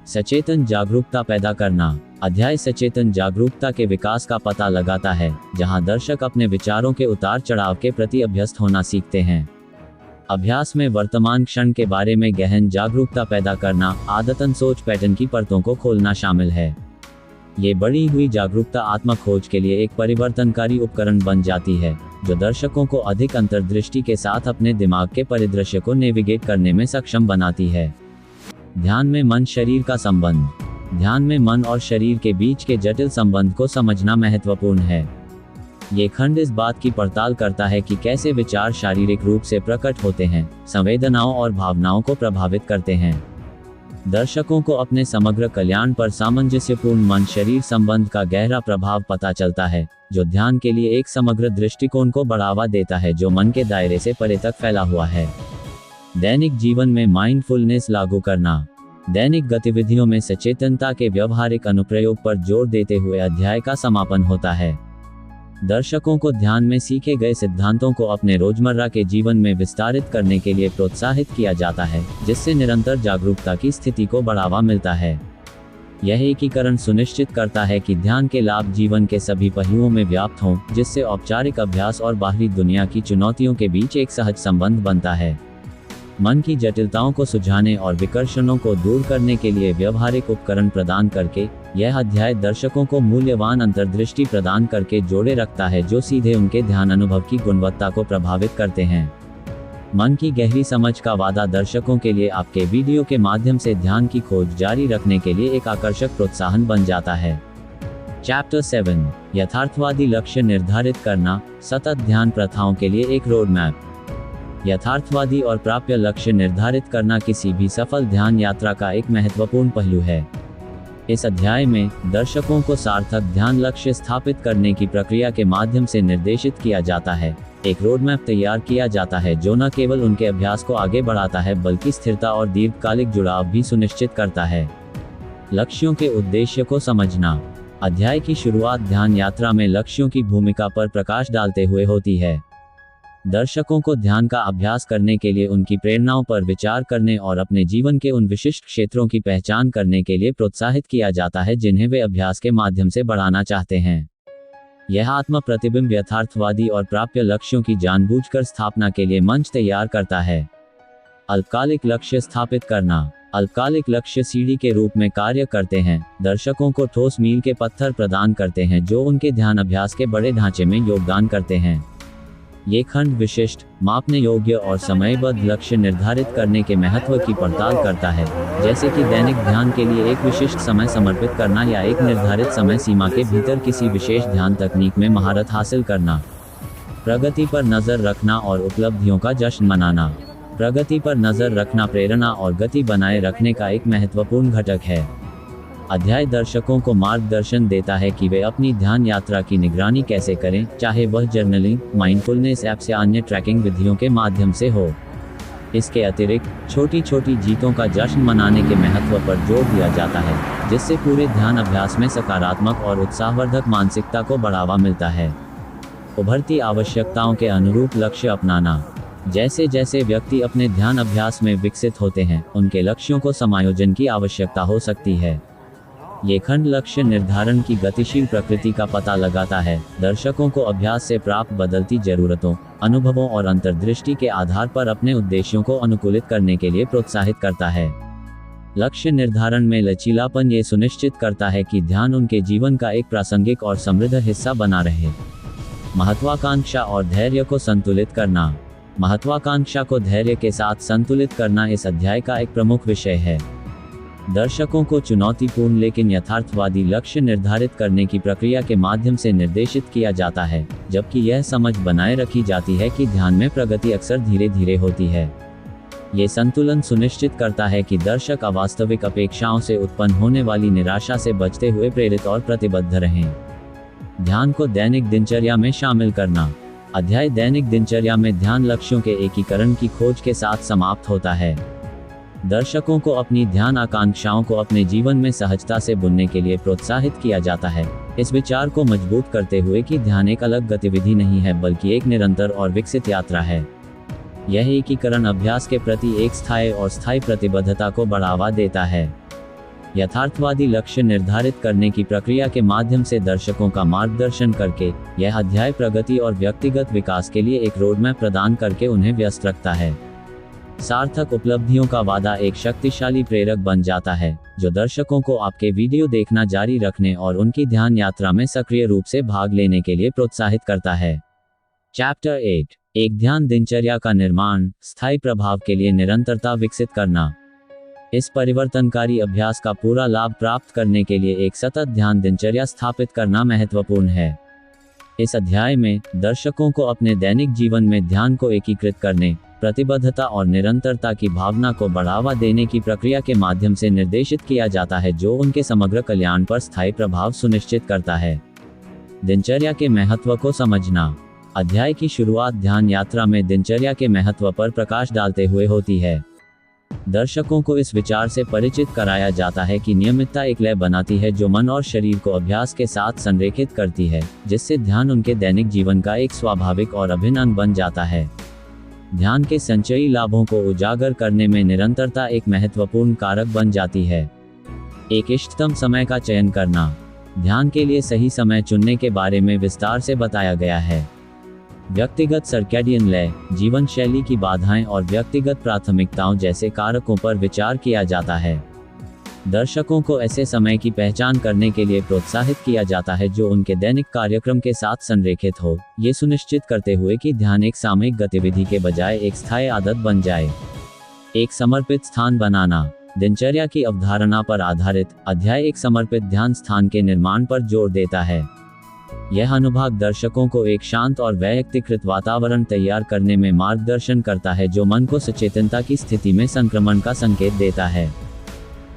सचेतन जागरूकता पैदा करना। अध्याय सचेतन जागरूकता के विकास का पता लगाता है, जहां दर्शक अपने विचारों के उतार चढ़ाव के प्रति अभ्यस्त होना सीखते हैं। अभ्यास में वर्तमान क्षण के बारे में गहन जागरूकता पैदा करना, आदतन सोच पैटर्न की परतों को खोलना शामिल है। ये बढ़ी हुई जागरूकता आत्म खोज के लिए एक परिवर्तनकारी उपकरण बन जाती है, जो दर्शकों को अधिक अंतर्दृष्टि के साथ अपने दिमाग के परिदृश्य को नेविगेट करने में सक्षम बनाती है। ध्यान में मन शरीर का संबंध। ध्यान में मन और शरीर के बीच के जटिल संबंध को समझना महत्वपूर्ण है। ये खंड इस बात की पड़ताल करता है कि कैसे विचार शारीरिक रूप से प्रकट होते हैं, संवेदनाओं और भावनाओं को प्रभावित करते हैं। दर्शकों को अपने समग्र कल्याण पर सामंजस्यपूर्ण मन शरीर संबंध का गहरा प्रभाव पता चलता है, जो ध्यान के लिए एक समग्र दृष्टिकोण को बढ़ावा देता है जो मन के दायरे से परे तक फैला हुआ है। दैनिक जीवन में माइंडफुलनेस लागू करना। दैनिक गतिविधियों में सचेतनता के व्यवहारिक अनुप्रयोग पर जोर देते हुए अध्याय का समापन होता है। दर्शकों को ध्यान में सीखे गए सिद्धांतों को अपने रोजमर्रा के जीवन में विस्तारित करने के लिए प्रोत्साहित किया जाता है, जिससे निरंतर जागरूकता की स्थिति को बढ़ावा मिलता है। यह एकीकरण सुनिश्चित करता है कि ध्यान के लाभ जीवन के सभी पहलुओं में व्याप्त हों, जिससे औपचारिक अभ्यास और बाहरी दुनिया की चुनौतियों के बीच एक सहज संबंध बनता है। मन की जटिलताओं को सुलझाने और विकर्षणों को दूर करने के लिए व्यवहारिक उपकरण प्रदान करके यह अध्याय दर्शकों को मूल्यवान अंतर्दृष्टि प्रदान करके जोड़े रखता है, जो सीधे उनके ध्यान अनुभव की गुणवत्ता को प्रभावित करते हैं। मन की गहरी समझ का वादा दर्शकों के लिए आपके वीडियो के माध्यम से ध्यान की खोज जारी रखने के लिए एक आकर्षक प्रोत्साहन बन जाता है। चैप्टर 7, यथार्थवादी लक्ष्य निर्धारित करना, सतत ध्यान प्रथाओं के लिए एक रोड मैप। यथार्थवादी और प्राप्य लक्ष्य निर्धारित करना किसी भी सफल ध्यान यात्रा का एक महत्वपूर्ण पहलू है। इस अध्याय में दर्शकों को सार्थक ध्यान लक्ष्य स्थापित करने की प्रक्रिया के माध्यम से निर्देशित किया जाता है। एक रोड मैप तैयार किया जाता है जो न केवल उनके अभ्यास को आगे बढ़ाता है बल्कि स्थिरता और दीर्घकालिक जुड़ाव भी सुनिश्चित करता है। लक्ष्यों के उद्देश्य को समझना। अध्याय की शुरुआत ध्यान यात्रा में लक्ष्यों की भूमिका पर प्रकाश डालते हुए होती है। दर्शकों को ध्यान का अभ्यास करने के लिए उनकी प्रेरणाओं पर विचार करने और अपने जीवन के उन विशिष्ट क्षेत्रों की पहचान करने के लिए प्रोत्साहित किया जाता है जिन्हें वे अभ्यास के माध्यम से बढ़ाना चाहते हैं। यह आत्म प्रतिबिंब यथार्थवादी और प्राप्य लक्ष्यों की जानबूझकर स्थापना के लिए मंच तैयार करता है। अल्पकालिक लक्ष्य स्थापित करना। अल्पकालिक लक्ष्य सीढ़ी के रूप में कार्य करते हैं, दर्शकों को ठोस मील के पत्थर प्रदान करते हैं जो उनके ध्यान अभ्यास के बड़े ढांचे में योगदान करते हैं। ये खंड विशिष्ट, मापने योग्य और समयबद्ध लक्ष्य निर्धारित करने के महत्व की पड़ताल करता है, जैसे कि दैनिक ध्यान के लिए एक विशिष्ट समय समर्पित करना या एक निर्धारित समय सीमा के भीतर किसी विशेष ध्यान तकनीक में महारत हासिल करना। प्रगति पर नजर रखना और उपलब्धियों का जश्न मनाना। प्रगति पर नजर रखना प्रेरणा और गति बनाए रखने का एक महत्वपूर्ण घटक है। अध्याय दर्शकों को मार्गदर्शन देता है कि वे अपनी ध्यान यात्रा की निगरानी कैसे करें, चाहे वह जर्नलिंग, माइंडफुलनेस ऐप्स या अन्य ट्रैकिंग विधियों के माध्यम से हो। इसके अतिरिक्त छोटी छोटी जीतों का जश्न मनाने के महत्व पर जोर दिया जाता है, जिससे पूरे ध्यान अभ्यास में सकारात्मक और उत्साहवर्धक मानसिकता को बढ़ावा मिलता है। उभरती आवश्यकताओं के अनुरूप लक्ष्य अपनाना। जैसे जैसे व्यक्ति अपने ध्यान अभ्यास में विकसित होते हैं, उनके लक्ष्यों को समायोजन की आवश्यकता हो सकती है। ये खंड लक्ष्य निर्धारण की गतिशील प्रकृति का पता लगाता है, दर्शकों को अभ्यास से प्राप्त बदलती जरूरतों, अनुभवों और अंतर्दृष्टि के आधार पर अपने उद्देश्यों को अनुकूलित करने के लिए प्रोत्साहित करता है। लक्ष्य निर्धारण में लचीलापन ये सुनिश्चित करता है कि ध्यान उनके जीवन का एक प्रासंगिक और समृद्ध हिस्सा बना रहे। महत्वाकांक्षा और धैर्य को संतुलित करना। महत्वाकांक्षा को धैर्य के साथ संतुलित करना इस अध्याय का एक प्रमुख विषय है। दर्शकों को चुनौतीपूर्ण लेकिन यथार्थवादी लक्ष्य निर्धारित करने की प्रक्रिया के माध्यम से निर्देशित किया जाता है, जबकि यह समझ बनाए रखी जाती है कि ध्यान में प्रगति अक्सर धीरे धीरे होती है। ये संतुलन सुनिश्चित करता है कि दर्शक अवास्तविक अपेक्षाओं से उत्पन्न होने वाली निराशा से बचते हुए प्रेरित और प्रतिबद्ध रहें। ध्यान को दैनिक दिनचर्या में शामिल करना। अध्याय दैनिक दिनचर्या में ध्यान लक्ष्यों के एकीकरण की खोज के साथ समाप्त होता है। दर्शकों को अपनी ध्यान आकांक्षाओं को अपने जीवन में सहजता से बुनने के लिए प्रोत्साहित किया जाता है, इस विचार को मजबूत करते हुए कि ध्यान एक अलग गतिविधि नहीं है बल्कि एक निरंतर और विकसित यात्रा है। यह एकीकरण अभ्यास के प्रति एक स्थायी और स्थायी प्रतिबद्धता को बढ़ावा देता है। यथार्थवादी लक्ष्य निर्धारित करने की प्रक्रिया के माध्यम से दर्शकों का मार्गदर्शन करके, यह अध्याय प्रगति और व्यक्तिगत विकास के लिए एक रोडमैप प्रदान करके उन्हें व्यस्त रखता है। सार्थक उपलब्धियों का वादा एक शक्तिशाली प्रेरक बन जाता है, जो दर्शकों को आपके वीडियो देखना जारी रखने और उनकी ध्यान यात्रा में सक्रिय रूप से भाग लेने के लिए प्रोत्साहित करता है। चैप्टर 8, एक ध्यान दिनचर्या का निर्माण, स्थायी प्रभाव के लिए निरंतरता विकसित करना। इस परिवर्तनकारी अभ्यास का पूरा लाभ प्राप्त करने के लिए एक सतत ध्यान दिनचर्या स्थापित करना महत्वपूर्ण है। इस अध्याय में दर्शकों को अपने दैनिक जीवन में ध्यान को एकीकृत करने, प्रतिबद्धता और निरंतरता की भावना को बढ़ावा देने की प्रक्रिया के माध्यम से निर्देशित किया जाता है, जो उनके समग्र कल्याण पर स्थायी प्रभाव सुनिश्चित करता है। दिनचर्या के महत्व को समझना। अध्याय की शुरुआत ध्यान यात्रा में दिनचर्या के महत्व पर प्रकाश डालते हुए होती है। दर्शकों को इस विचार से परिचित कराया जाता है कि नियमितता एक लय बनाती है जो मन और शरीर को अभ्यास के साथ संरेखित करती है, जिससे ध्यान उनके दैनिक जीवन का एक स्वाभाविक और अभिन्न अंग बन जाता है। ध्यान के संचयी लाभों को उजागर करने में निरंतरता एक महत्वपूर्ण कारक बन जाती है। एक इष्टतम समय का चयन करना। ध्यान के लिए सही समय चुनने के बारे में विस्तार से बताया गया है। व्यक्तिगत सर्कैडियन लय, जीवन शैली की बाधाएं और व्यक्तिगत प्राथमिकताओं जैसे कारकों पर विचार किया जाता है। दर्शकों को ऐसे समय की पहचान करने के लिए प्रोत्साहित किया जाता है जो उनके दैनिक कार्यक्रम के साथ संरेखित हो, ये सुनिश्चित करते हुए कि ध्यान एक सामयिक गतिविधि के बजाय एक स्थायी आदत बन जाए। एक समर्पित स्थान बनाना। दिनचर्या की अवधारणा पर आधारित अध्याय एक समर्पित ध्यान स्थान के निर्माण पर जोर देता है। यह अनुभाग दर्शकों को एक शांत और वैयक्तिकृत वातावरण तैयार करने में मार्गदर्शन करता है, जो मन को सचेतनता की स्थिति में संक्रमण का संकेत देता है।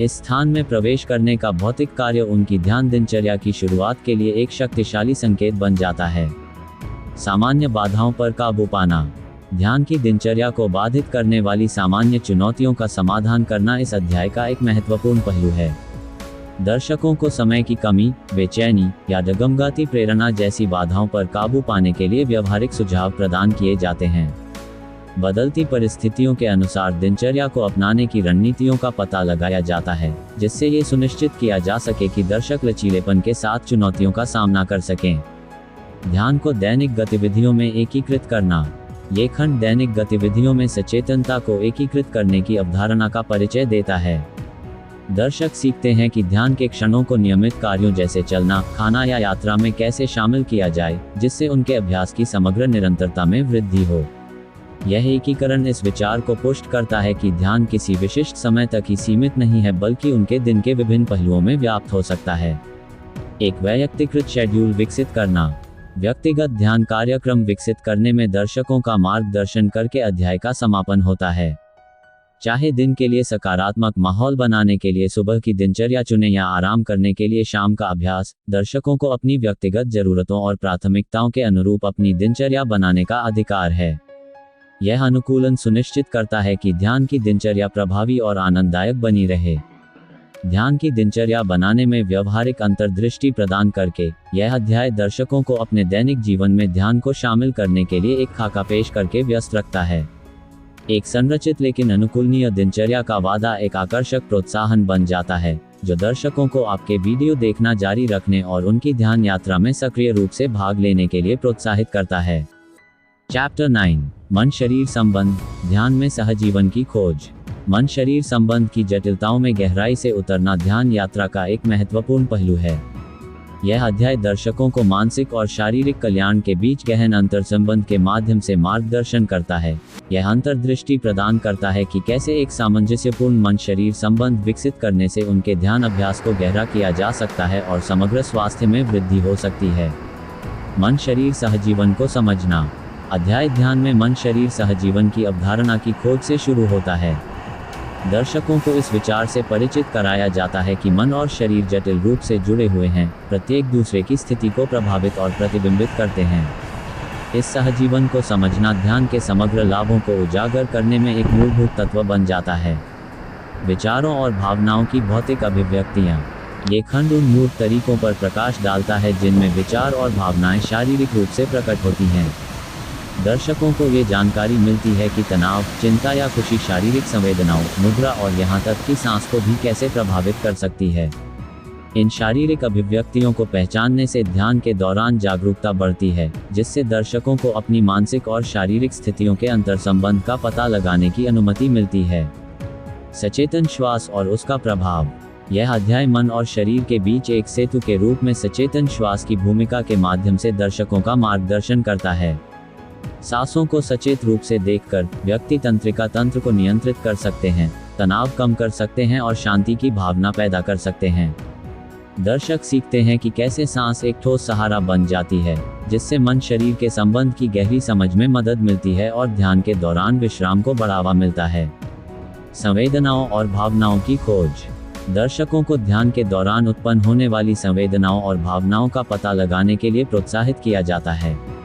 इस स्थान में प्रवेश करने का भौतिक कार्य उनकी ध्यान दिनचर्या की शुरुआत के लिए एक शक्तिशाली संकेत बन जाता है। सामान्य बाधाओं पर काबू पाना। ध्यान की दिनचर्या को बाधित करने वाली सामान्य चुनौतियों का समाधान करना इस अध्याय का एक महत्वपूर्ण पहलू है। दर्शकों को समय की कमी, बेचैनी या डगमगाती प्रेरणा जैसी बाधाओं पर काबू पाने के लिए व्यवहारिक सुझाव प्रदान किए जाते हैं। बदलती परिस्थितियों के अनुसार दिनचर्या को अपनाने की रणनीतियों का पता लगाया जाता है, जिससे ये सुनिश्चित किया जा सके कि दर्शक लचीलेपन के साथ चुनौतियों का सामना कर सकें। ध्यान को दैनिक गतिविधियों में एकीकृत करना। ये खंड दैनिक गतिविधियों में सचेतनता को एकीकृत करने की अवधारणा का परिचय देता है। दर्शक सीखते हैं कि ध्यान के क्षणों को नियमित कार्यों जैसे चलना, खाना या यात्रा में कैसे शामिल किया जाए, जिससे उनके अभ्यास की समग्र निरंतरता में वृद्धि हो। यह एकीकरण इस विचार को पुष्ट करता है कि ध्यान किसी विशिष्ट समय तक ही सीमित नहीं है, बल्कि उनके दिन के विभिन्न पहलुओं में व्याप्त हो सकता है। एक वैयक्तिकृत शेड्यूल विकसित करना। व्यक्तिगत ध्यान कार्यक्रम विकसित करने में दर्शकों का मार्गदर्शन करके अध्याय का समापन होता है। चाहे दिन के लिए सकारात्मक माहौल बनाने के लिए सुबह की दिनचर्या चुनें या आराम करने के लिए शाम का अभ्यास, दर्शकों को अपनी व्यक्तिगत जरूरतों और प्राथमिकताओं के अनुरूप अपनी दिनचर्या बनाने का अधिकार है। यह अनुकूलन सुनिश्चित करता है कि ध्यान की दिनचर्या प्रभावी और आनंददायक बनी रहे। ध्यान की दिनचर्या बनाने में व्यवहारिक अंतर्दृष्टि प्रदान करके यह अध्याय दर्शकों को अपने दैनिक जीवन में ध्यान को शामिल करने के लिए एक खाका पेश करके व्यस्त रखता है। एक संरचित लेकिन अनुकूलनीय दिनचर्या का वादा एक आकर्षक प्रोत्साहन बन जाता है, जो दर्शकों को आपके वीडियो देखना जारी रखने और उनकी ध्यान यात्रा में सक्रिय रूप से भाग लेने के लिए प्रोत्साहित करता है। चैप्टर 9, मन शरीर संबंध, ध्यान में सहजीवन की खोज। मन शरीर संबंध की जटिलताओं में गहराई से उतरना ध्यान यात्रा का एक महत्वपूर्ण पहलू है। यह अध्याय दर्शकों को मानसिक और शारीरिक कल्याण के बीच गहन अंतर्संबंध के माध्यम से मार्गदर्शन करता है। यह अंतर्दृष्टि प्रदान करता है कि कैसे एक सामंजस्यपूर्ण मन शरीर संबंध विकसित करने से उनके ध्यान अभ्यास को गहरा किया जा सकता है और समग्र स्वास्थ्य में वृद्धि हो सकती है। मन शरीर सहजीवन को समझना। अध्याय ध्यान में मन शरीर सहजीवन की अवधारणा की खोज से शुरू होता है। दर्शकों को इस विचार से परिचित कराया जाता है कि मन और शरीर जटिल रूप से जुड़े हुए हैं, प्रत्येक दूसरे की स्थिति को प्रभावित और प्रतिबिंबित करते हैं। इस सहजीवन को समझना ध्यान के समग्र लाभों को उजागर करने में एक मूलभूत तत्व बन जाता है। विचारों और भावनाओं की भौतिक अभिव्यक्तियाँ। ये खंड उन मूर्त तरीकों पर प्रकाश डालता है जिनमें विचार और भावनाएं शारीरिक रूप से प्रकट होती हैं। दर्शकों को ये जानकारी मिलती है कि तनाव, चिंता या खुशी शारीरिक संवेदनाओं, मुद्रा और यहाँ तक कि सांस को भी कैसे प्रभावित कर सकती है। इन शारीरिक अभिव्यक्तियों को पहचानने से ध्यान के दौरान जागरूकता बढ़ती है, जिससे दर्शकों को अपनी मानसिक और शारीरिक स्थितियों के अंतर्संबंध का पता लगाने की अनुमति मिलती है। सचेतन श्वास और उसका प्रभाव। यह अध्याय मन और शरीर के बीच एक सेतु के रूप में सचेतन श्वास की भूमिका के माध्यम से दर्शकों का मार्गदर्शन करता है। सांसों को सचेत रूप से देखकर व्यक्ति तंत्रिका तंत्र को नियंत्रित कर सकते हैं, तनाव कम कर सकते हैं और शांति की भावना पैदा कर सकते हैं। दर्शक सीखते हैं कि कैसे सांस एक ठोस सहारा बन जाती है, जिससे मन शरीर के संबंध की गहरी समझ में मदद मिलती है और ध्यान के दौरान विश्राम को बढ़ावा मिलता है। संवेदनाओं और भावनाओं की खोज। दर्शकों को ध्यान के दौरान उत्पन्न होने वाली संवेदनाओं और भावनाओं का पता लगाने के लिए प्रोत्साहित किया जाता है।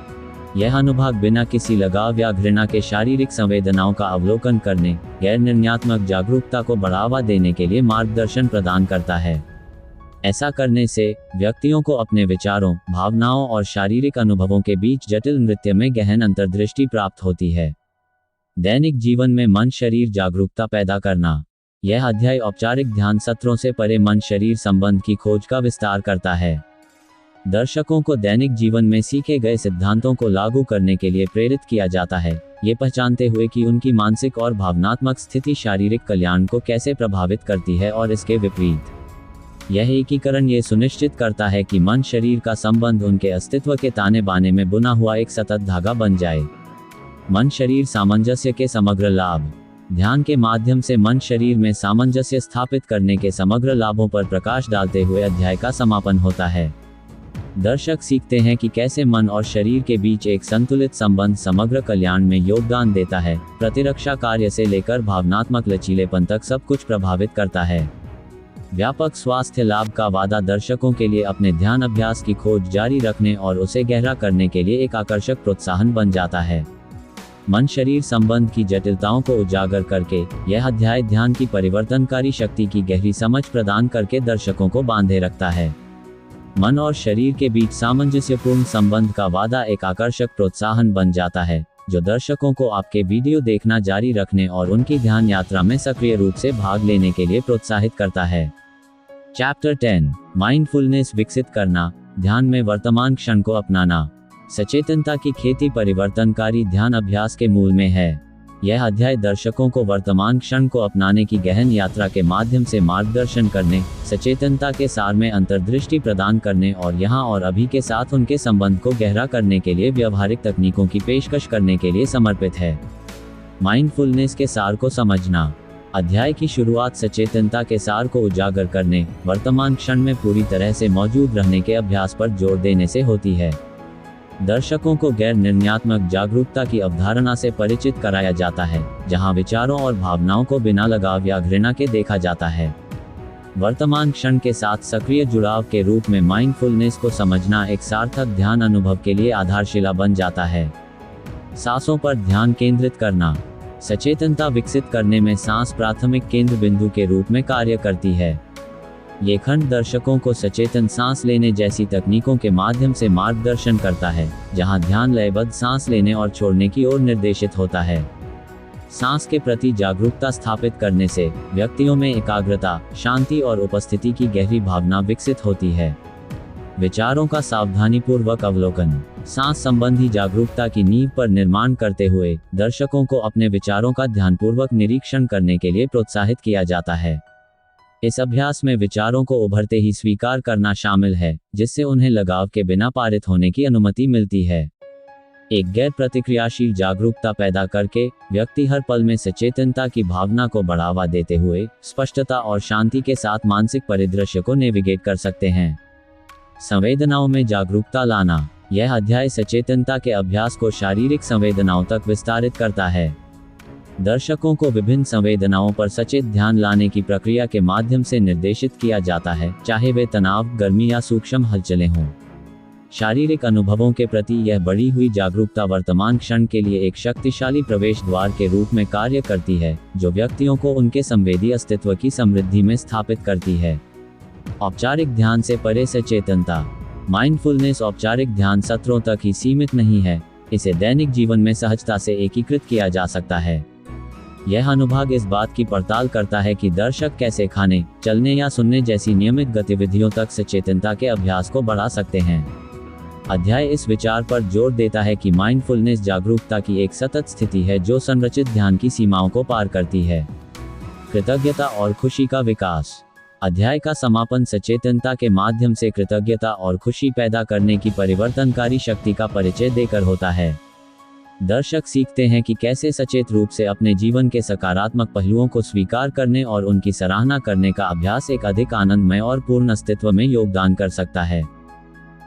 यह अनुभाग बिना किसी लगाव या घृणा के शारीरिक संवेदनाओं का अवलोकन करने, गैर निर्णयात्मक जागरूकता को बढ़ावा देने के लिए मार्गदर्शन प्रदान करता है। ऐसा करने से व्यक्तियों को अपने विचारों, भावनाओं और शारीरिक अनुभवों के बीच जटिल नृत्य में गहन अंतर्दृष्टि प्राप्त होती है। दैनिक जीवन में मन शरीर जागरूकता पैदा करना। यह अध्याय औपचारिक ध्यान सत्रों से परे मन शरीर संबंध की खोज का विस्तार करता है। दर्शकों को दैनिक जीवन में सीखे गए सिद्धांतों को लागू करने के लिए प्रेरित किया जाता है, ये पहचानते हुए कि उनकी मानसिक और भावनात्मक स्थिति शारीरिक कल्याण को कैसे प्रभावित करती है और इसके विपरीत। यह एकीकरण ये सुनिश्चित करता है कि मन शरीर का संबंध उनके अस्तित्व के ताने बाने में बुना हुआ एक सतत धागा बन जाए। मन शरीर सामंजस्य के समग्र लाभ। ध्यान के माध्यम से मन शरीर में सामंजस्य स्थापित करने के समग्र लाभों पर प्रकाश डालते हुए अध्याय का समापन होता है। दर्शक सीखते हैं कि कैसे मन और शरीर के बीच एक संतुलित संबंध समग्र कल्याण में योगदान देता है, प्रतिरक्षा कार्य से लेकर भावनात्मक लचीलेपन तक सब कुछ प्रभावित करता है। व्यापक स्वास्थ्य लाभ का वादा दर्शकों के लिए अपने ध्यान अभ्यास की खोज जारी रखने और उसे गहरा करने के लिए एक आकर्षक प्रोत्साहन बन जाता है। मन शरीर संबंध की जटिलताओं को उजागर करके यह अध्याय ध्यान की परिवर्तनकारी शक्ति की गहरी समझ प्रदान करके दर्शकों को बांधे रखता है। मन और शरीर के बीच सामंजस्यपूर्ण संबंध का वादा एक आकर्षक प्रोत्साहन बन जाता है, जो दर्शकों को आपके वीडियो देखना जारी रखने और उनकी ध्यान यात्रा में सक्रिय रूप से भाग लेने के लिए प्रोत्साहित करता है। चैप्टर 10 माइंडफुलनेस विकसित करना, ध्यान में वर्तमान क्षण को अपनाना। सचेतनता की खेती परिवर्तनकारी ध्यान अभ्यास के मूल में है। यह अध्याय दर्शकों को वर्तमान क्षण को अपनाने की गहन यात्रा के माध्यम से मार्गदर्शन करने, सचेतनता के सार में अंतर्दृष्टि प्रदान करने और यहाँ और अभी के साथ उनके संबंध को गहरा करने के लिए व्यवहारिक तकनीकों की पेशकश करने के लिए समर्पित है। माइंडफुलनेस के सार को समझना। अध्याय की शुरुआत सचेतनता के सार को उजागर करने, वर्तमान क्षण में पूरी तरह से मौजूद रहने के अभ्यास पर जोर देने से होती है। दर्शकों को गैर निर्णयात्मक जागरूकता की अवधारणा से परिचित कराया जाता है, जहां विचारों और भावनाओं को बिना लगाव या घृणा के देखा जाता है। वर्तमान क्षण के साथ सक्रिय जुड़ाव के रूप में माइंडफुलनेस को समझना एक सार्थक ध्यान अनुभव के लिए आधारशिला बन जाता है। सांसों पर ध्यान केंद्रित करना। सचेतनता विकसित करने में सांस प्राथमिक केंद्र बिंदु के रूप में कार्य करती है। ये खंड दर्शकों को सचेतन सांस लेने जैसी तकनीकों के माध्यम से मार्गदर्शन करता है, जहां ध्यान लयबद्ध सांस लेने और छोड़ने की ओर निर्देशित होता है। सांस के प्रति जागरूकता स्थापित करने से व्यक्तियों में एकाग्रता, शांति और उपस्थिति की गहरी भावना विकसित होती है। विचारों का सावधानीपूर्वक अवलोकन। सांस संबंधी जागरूकता की नींव पर निर्माण करते हुए दर्शकों को अपने विचारों का ध्यानपूर्वक निरीक्षण करने के लिए प्रोत्साहित किया जाता है। इस अभ्यास में विचारों को उभरते ही स्वीकार करना शामिल है, जिससे उन्हें लगाव के बिना पारित होने की अनुमति मिलती है। एक गैर प्रतिक्रियाशील जागरूकता पैदा करके व्यक्ति हर पल में सचेतनता की भावना को बढ़ावा देते हुए स्पष्टता और शांति के साथ मानसिक परिदृश्य को नेविगेट कर सकते हैं। संवेदनाओं में जागरूकता लाना। यह अध्याय सचेतनता के अभ्यास को शारीरिक संवेदनाओं तक विस्तारित करता है। दर्शकों को विभिन्न संवेदनाओं पर सचेत ध्यान लाने की प्रक्रिया के माध्यम से निर्देशित किया जाता है, चाहे वे तनाव, गर्मी या सूक्ष्म हलचलें हों। शारीरिक अनुभवों के प्रति यह बढ़ी हुई जागरूकता वर्तमान क्षण के लिए एक शक्तिशाली प्रवेश द्वार के रूप में कार्य करती है, जो व्यक्तियों को उनके संवेदी अस्तित्व की समृद्धि में स्थापित करती है। औपचारिक ध्यान से परे सचेतनता। माइंडफुलनेस औपचारिक ध्यान सत्रों तक ही सीमित नहीं है, इसे दैनिक जीवन में सहजता से एकीकृत किया जा सकता है। यह अनुभाग इस बात की पड़ताल करता है कि दर्शक कैसे खाने, चलने या सुनने जैसी नियमित गतिविधियों तक सचेतनता के अभ्यास को बढ़ा सकते हैं। अध्याय इस विचार पर जोर देता है कि माइंडफुलनेस जागरूकता की एक सतत स्थिति है जो संरचित ध्यान की सीमाओं को पार करती है। कृतज्ञता और खुशी का विकास। अध्याय का समापन सचेतनता के माध्यम से कृतज्ञता और खुशी पैदा करने की परिवर्तनकारी शक्ति का परिचय देकर होता है। दर्शक सीखते हैं कि कैसे सचेत रूप से अपने जीवन के सकारात्मक पहलुओं को स्वीकार करने और उनकी सराहना करने का अभ्यास एक अधिक आनंदमय और पूर्ण अस्तित्व में योगदान कर सकता है।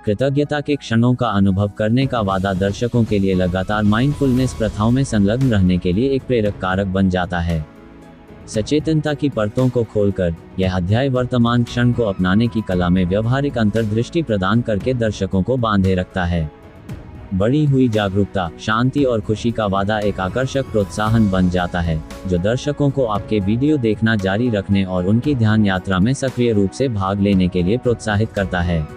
कृतज्ञता के क्षणों का अनुभव करने का वादा दर्शकों के लिए लगातार माइंडफुलनेस प्रथाओं में संलग्न रहने के लिए एक प्रेरक कारक बन जाता है। सचेतनता की परतों को खोलकर यह अध्याय वर्तमान क्षण को अपनाने की कला में व्यवहारिक अंतर्दृष्टि प्रदान करके दर्शकों को बांधे रखता है। बढ़ी हुई जागरूकता, शांति और खुशी का वादा एक आकर्षक प्रोत्साहन बन जाता है, जो दर्शकों को आपके वीडियो देखना जारी रखने और उनकी ध्यान यात्रा में सक्रिय रूप से भाग लेने के लिए प्रोत्साहित करता है।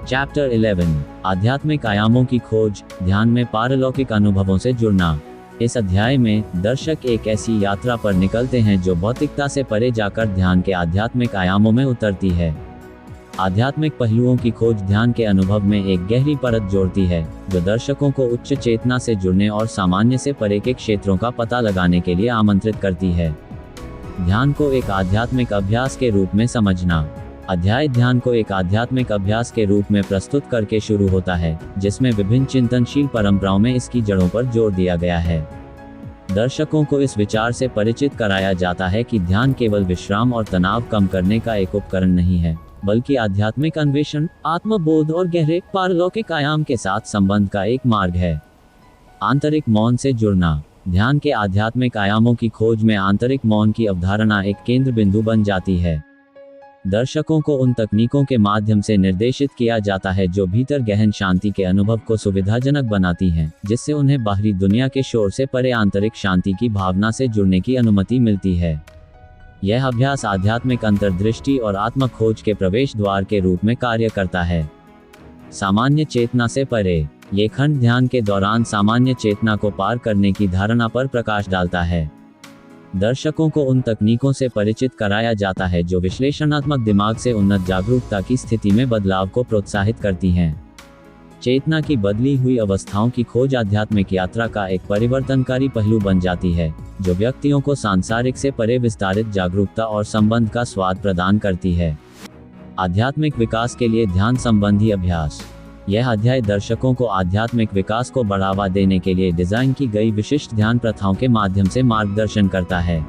चैप्टर 11 आध्यात्मिक आयामों की खोज, ध्यान में पारलौकिक अनुभवों से जुड़ना। इस अध्याय में दर्शक एक ऐसी यात्रा पर निकलते हैं जो भौतिकता से परे जाकर ध्यान के आध्यात्मिक आयामों में उतरती है। आध्यात्मिक पहलुओं की खोज ध्यान के अनुभव में एक गहरी परत जोड़ती है, जो दर्शकों को उच्च चेतना से जुड़ने और सामान्य से परे के क्षेत्रों का पता लगाने के लिए आमंत्रित करती है। ध्यान को एक आध्यात्मिक अभ्यास के रूप में समझना। अध्याय ध्यान को एक आध्यात्मिक अभ्यास के रूप में प्रस्तुत करके शुरू होता है, जिसमें विभिन्न चिंतनशील परंपराओं में इसकी जड़ों पर जोर दिया गया है। दर्शकों को इस विचार से परिचित कराया जाता है कि ध्यान केवल विश्राम और तनाव कम करने का एक उपकरण नहीं है, बल्कि आध्यात्मिक अन्वेषण, आत्मबोध और गहरे पारलौकिक आयाम के साथ संबंध का एक मार्ग है। आंतरिक मौन से जुड़ना। ध्यान के आध्यात्मिक आयामों की खोज में आंतरिक मौन की अवधारणा एक केंद्र बिंदु बन जाती है। दर्शकों को उन तकनीकों के माध्यम से निर्देशित किया जाता है जो भीतर गहन शांति के अनुभव को सुविधाजनक बनाती हैं, जिससे उन्हें बाहरी दुनिया के शोर से परे आंतरिक शांति की भावना से जुड़ने की अनुमति मिलती है। यह अभ्यास आध्यात्मिक अंतर्दृष्टि और आत्म खोज के प्रवेश द्वार के रूप में कार्य करता है। सामान्य चेतना से परे। ये खंड ध्यान के दौरान सामान्य चेतना को पार करने की धारणा पर प्रकाश डालता है। दर्शकों को उन तकनीकों से परिचित कराया जाता है जो विश्लेषणात्मक दिमाग से उन्नत जागरूकता की स्थिति में बदलाव को प्रोत्साहित करती हैं। चेतना की बदली हुई अवस्थाओं की खोज आध्यात्मिक यात्रा का एक परिवर्तनकारी पहलू बन जाती है, जो व्यक्तियों को सांसारिक से परे विस्तारित जागरूकता और संबंध का स्वाद प्रदान करती है। आध्यात्मिक विकास के लिए ध्यान संबंधी अभ्यास। यह अध्याय दर्शकों को आध्यात्मिक विकास को बढ़ावा देने के लिए डिजाइन की गई विशिष्ट ध्यान प्रथाओं के माध्यम से मार्गदर्शन करता है।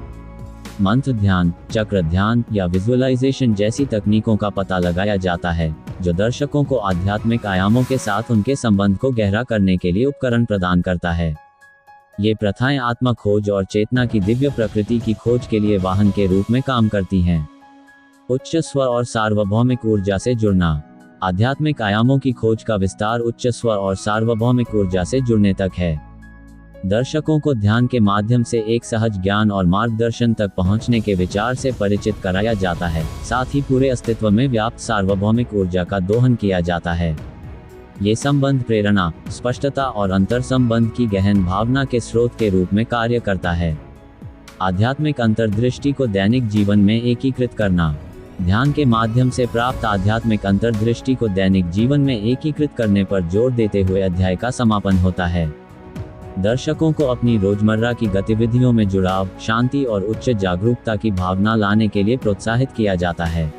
मंत्र ध्यान, चक्र ध्यान या विजुअलाइजेशन जैसी तकनीकों का पता लगाया जाता है, जो दर्शकों को आध्यात्मिक आयामों के साथ उनके संबंध को गहरा करने के लिए उपकरण प्रदान करता है। ये प्रथाएं आत्म खोज और चेतना की दिव्य प्रकृति की खोज के लिए वाहन के रूप में काम करती हैं। उच्च स्व और सार्वभौमिक ऊर्जा से जुड़ना। आध्यात्मिक आयामों की खोज का विस्तार उच्च स्व और सार्वभौमिक ऊर्जा से जुड़ने तक है। दर्शकों को ध्यान के माध्यम से एक सहज ज्ञान और मार्गदर्शन तक पहुंचने के विचार से परिचित कराया जाता है, साथ ही पूरे अस्तित्व में व्याप्त सार्वभौमिक ऊर्जा का दोहन किया जाता है। ये संबंध प्रेरणा, स्पष्टता और अंतर संबंध की गहन भावना के स्रोत के रूप में कार्य करता है। आध्यात्मिक अंतर्दृष्टि को दैनिक जीवन में एकीकृत करना। ध्यान के माध्यम से प्राप्त आध्यात्मिक अंतर्दृष्टि को दैनिक जीवन में एकीकृत करने पर जोर देते हुए अध्याय का समापन होता है। दर्शकों को अपनी रोजमर्रा की गतिविधियों में जुड़ाव, शांति और उच्च जागरूकता की भावना लाने के लिए प्रोत्साहित किया जाता है।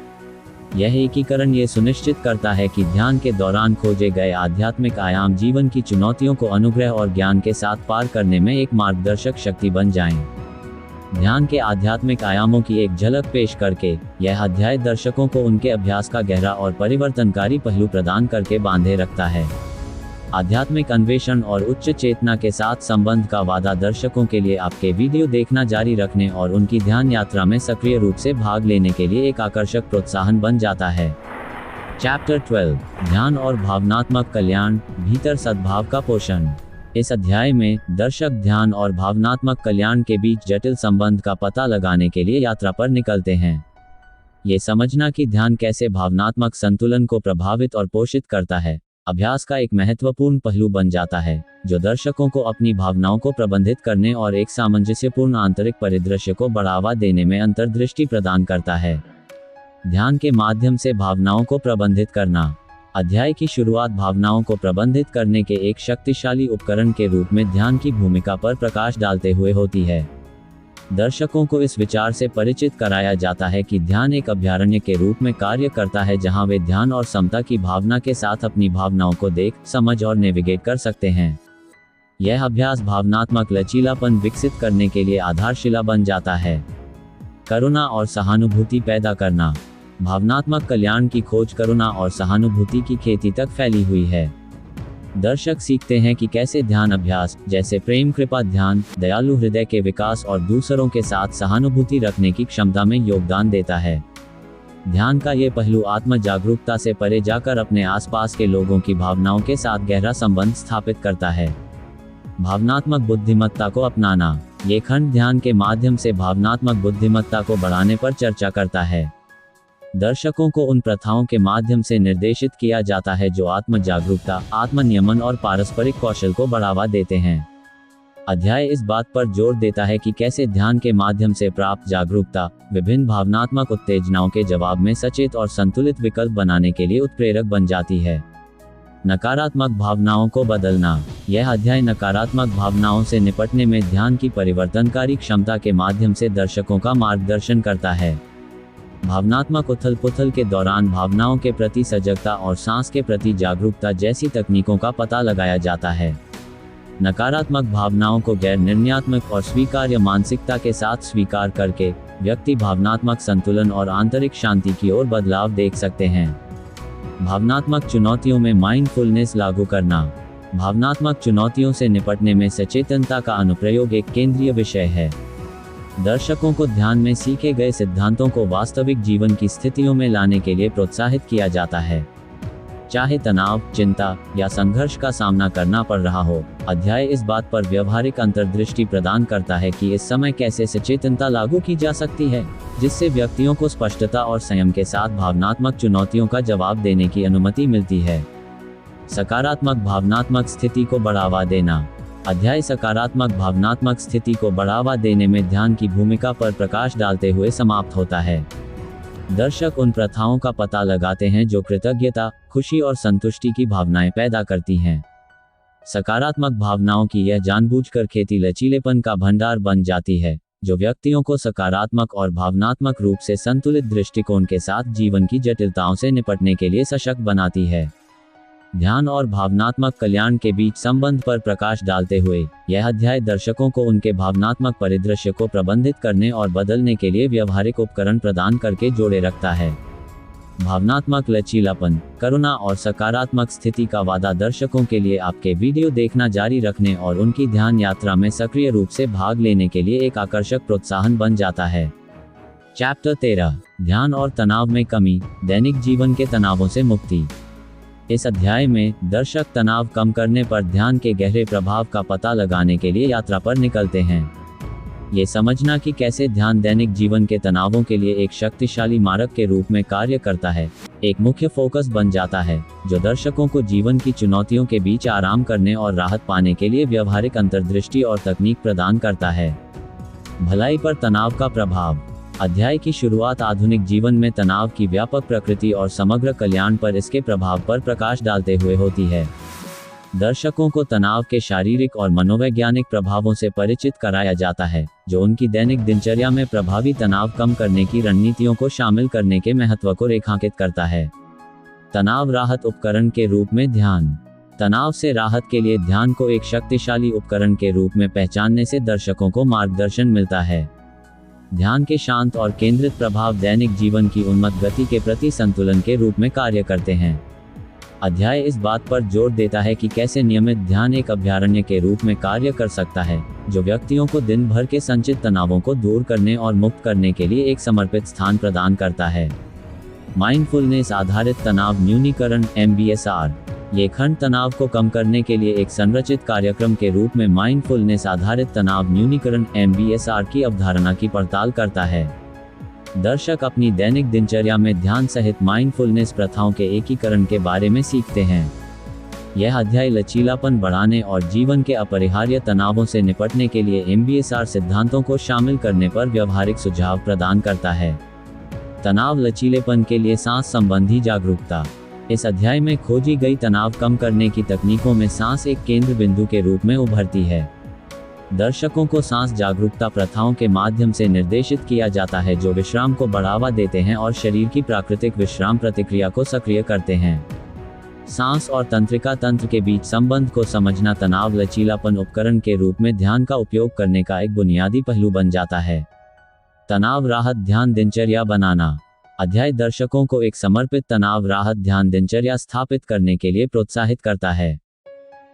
यह एकीकरण ये सुनिश्चित करता है कि ध्यान के दौरान खोजे गए आध्यात्मिक आयाम जीवन की चुनौतियों को अनुग्रह और ज्ञान के साथ पार करने में एक मार्गदर्शक शक्ति बन जाएं। ध्यान के आध्यात्मिक आयामों की एक झलक पेश करके यह अध्याय दर्शकों को उनके अभ्यास का गहरा और परिवर्तनकारी पहलू प्रदान करके बांधे रखता है। आध्यात्मिक अन्वेषण और उच्च चेतना के साथ संबंध का वादा दर्शकों के लिए आपके वीडियो देखना जारी रखने और उनकी ध्यान यात्रा में सक्रिय रूप से भाग लेने के लिए एक आकर्षक प्रोत्साहन बन जाता है। चैप्टर 12, ध्यान और भावनात्मक कल्याण, भीतर सद्भाव का पोषण। इस अध्याय में दर्शक ध्यान और भावनात्मक कल्याण के बीच जटिल संबंध का पता लगाने के लिए यात्रा पर निकलते हैं। ये समझना कि ध्यान कैसे भावनात्मक संतुलन को प्रभावित और पोषित करता है, अभ्यास का एक महत्वपूर्ण पहलू बन जाता है, जो दर्शकों को अपनी भावनाओं को प्रबंधित करने और एक सामंजस्यपूर्ण आंतरिक परिदृश्य को बढ़ावा देने में अंतर्दृष्टि प्रदान करता है। ध्यान के माध्यम से भावनाओं को प्रबंधित करना। अध्याय की शुरुआत भावनाओं को प्रबंधित करने के एक शक्तिशाली उपकरण के रूप में ध्यान की भूमिका पर प्रकाश डालते हुए होती है। दर्शकों को इस विचार से परिचित कराया जाता है कि ध्यान एक अभयारण्य के रूप में कार्य करता है, जहां वे ध्यान और समता की भावना के साथ अपनी भावनाओं को देख, समझ और नेविगेट कर सकते हैं। यह अभ्यास भावनात्मक लचीलापन विकसित करने के लिए आधारशिला बन जाता है। करुणा और सहानुभूति पैदा करना। भावनात्मक कल्याण की खोज करुणा और सहानुभूति की खेती तक फैली हुई है। दर्शक सीखते हैं कि कैसे ध्यान अभ्यास जैसे प्रेम कृपा ध्यान, दयालु हृदय के विकास और दूसरों के साथ सहानुभूति रखने की क्षमता में योगदान देता है। ध्यान का ये पहलू आत्म जागरूकता से परे जाकर अपने आसपास के लोगों की भावनाओं के साथ गहरा संबंध स्थापित करता है। भावनात्मक बुद्धिमत्ता को अपनाना। ये खंड ध्यान के माध्यम से भावनात्मक बुद्धिमत्ता को बढ़ाने पर चर्चा करता है। दर्शकों को उन प्रथाओं के माध्यम से निर्देशित किया जाता है जो आत्म जागरूकता, आत्मनियमन और पारस्परिक कौशल को बढ़ावा देते हैं। अध्याय इस बात पर जोर देता है कि कैसे ध्यान के माध्यम से प्राप्त जागरूकता विभिन्न भावनात्मक उत्तेजनाओं के जवाब में सचेत और संतुलित विकल्प बनाने के लिए उत्प्रेरक बन जाती है। नकारात्मक भावनाओं को बदलना। यह अध्याय नकारात्मक भावनाओं से निपटने में ध्यान की परिवर्तनकारी क्षमता के माध्यम से दर्शकों का मार्गदर्शन करता है। भावनात्मक उथल पुथल के दौरान भावनाओं के प्रति सजगता और सांस के प्रति जागरूकता जैसी तकनीकों का पता लगाया जाता है। नकारात्मक भावनाओं को गैर निर्णयात्मक और स्वीकार्य मानसिकता के साथ स्वीकार करके व्यक्ति भावनात्मक संतुलन और आंतरिक शांति की ओर बदलाव देख सकते हैं। भावनात्मक चुनौतियों में माइंडफुलनेस लागू करना। भावनात्मक चुनौतियों से निपटने में सचेतनता का अनुप्रयोग एक केंद्रीय विषय है। दर्शकों को ध्यान में सीखे गए सिद्धांतों को वास्तविक जीवन की स्थितियों में लाने के लिए प्रोत्साहित किया जाता है। चाहे तनाव, चिंता या संघर्ष का सामना करना पड़ रहा हो, अध्याय इस बात पर व्यवहारिक अंतर्दृष्टि प्रदान करता है कि इस समय कैसे सचेतनता लागू की जा सकती है, जिससे व्यक्तियों को स्पष्टता और संयम के साथ भावनात्मक चुनौतियों का जवाब देने की अनुमति मिलती है। सकारात्मक भावनात्मक स्थिति को बढ़ावा देना। अध्याय सकारात्मक भावनात्मक स्थिति को बढ़ावा देने में ध्यान की भूमिका पर प्रकाश डालते हुए समाप्त होता है। दर्शक उन प्रथाओं का पता लगाते हैं जो कृतज्ञता, खुशी और संतुष्टि की भावनाएं पैदा करती हैं। सकारात्मक भावनाओं की यह जानबूझकर खेती लचीलेपन का भंडार बन जाती है, जो व्यक्तियों को सकारात्मक और भावनात्मक रूप से संतुलित दृष्टिकोण के साथ जीवन की जटिलताओं से निपटने के लिए सशक्त बनाती है। ध्यान और भावनात्मक कल्याण के बीच संबंध पर प्रकाश डालते हुए यह अध्याय दर्शकों को उनके भावनात्मक परिदृश्य को प्रबंधित करने और बदलने के लिए व्यवहारिक उपकरण प्रदान करके जोड़े रखता है। भावनात्मक लचीलापन, करुणा और सकारात्मक स्थिति का वादा दर्शकों के लिए आपके वीडियो देखना जारी रखने और उनकी ध्यान यात्रा में सक्रिय रूप से भाग लेने के लिए एक आकर्षक प्रोत्साहन बन जाता है। चैप्टर 13, ध्यान और तनाव में कमी, दैनिक जीवन के तनावों से मुक्ति। इस अध्याय में दर्शक तनाव कम करने पर ध्यान के गहरे प्रभाव का पता लगाने के लिए यात्रा पर निकलते हैं। ये समझना कि कैसे ध्यान दैनिक जीवन के तनावों के लिए एक शक्तिशाली मार्ग के रूप में कार्य करता है, एक मुख्य फोकस बन जाता है, जो दर्शकों को जीवन की चुनौतियों के बीच आराम करने और राहत पाने के लिए व्यवहारिक अंतर्दृष्टि और तकनीक प्रदान करता है। भलाई पर तनाव का प्रभाव। अध्याय की शुरुआत आधुनिक जीवन में तनाव की व्यापक प्रकृति और समग्र कल्याण पर इसके प्रभाव पर प्रकाश डालते हुए होती है। दर्शकों को तनाव के शारीरिक और मनोवैज्ञानिक प्रभावों से परिचित कराया जाता है, जो उनकी दैनिक दिनचर्या में प्रभावी तनाव कम करने की रणनीतियों को शामिल करने के महत्व को रेखांकित करता है। तनाव राहत उपकरण के रूप में ध्यान। तनाव से राहत के लिए ध्यान को एक शक्तिशाली उपकरण के रूप में पहचानने से दर्शकों को मार्गदर्शन मिलता है। ध्यान के शांत और केंद्रित प्रभाव दैनिक जीवन की उन्मत्त गति के प्रति संतुलन के रूप में कार्य करते हैं। अध्याय इस बात पर जोर देता है कि कैसे नियमित ध्यान एक अभ्यारण्य के रूप में कार्य कर सकता है, जो व्यक्तियों को दिन भर के संचित तनावों को दूर करने और मुक्त करने के लिए एक समर्पित स्थान प्रदान करता है। माइंडफुलनेस आधारित तनाव न्यूनीकरण (MBSR). ये खंड तनाव को कम करने के लिए एक संरचित कार्यक्रम के रूप में माइंडफुलनेस आधारित तनाव न्यूनीकरण (MBSR) की अवधारणा की पड़ताल करता है। दर्शक अपनी दैनिक दिनचर्या में ध्यान सहित माइंडफुलनेस प्रथाओं के एकीकरण के बारे में सीखते हैं। यह अध्याय लचीलापन बढ़ाने और जीवन के अपरिहार्य तनावों से निपटने के लिए MBSR सिद्धांतों को शामिल करने पर व्यवहारिक सुझाव प्रदान करता है। तनाव लचीलेपन के लिए सांस संबंधी जागरूकता। इस अध्याय में खोजी गई तनाव कम करने की तकनीकों में सांस एक केंद्र बिंदु के रूप में उभरती है। दर्शकों को सांस जागरूकता प्रथाओं के माध्यम से निर्देशित किया जाता है, जो विश्राम को बढ़ावा देते हैं और शरीर की प्राकृतिक विश्राम प्रतिक्रिया को सक्रिय करते हैं। सांस और तंत्रिका तंत्र के बीच संबंध को समझना तनाव लचीलापन उपकरण के रूप में ध्यान का उपयोग करने का एक बुनियादी पहलू बन जाता है। तनाव राहत ध्यान दिनचर्या बनाना। अध्याय दर्शकों को एक समर्पित तनाव राहत ध्यान दिनचर्या स्थापित करने के लिए प्रोत्साहित करता है।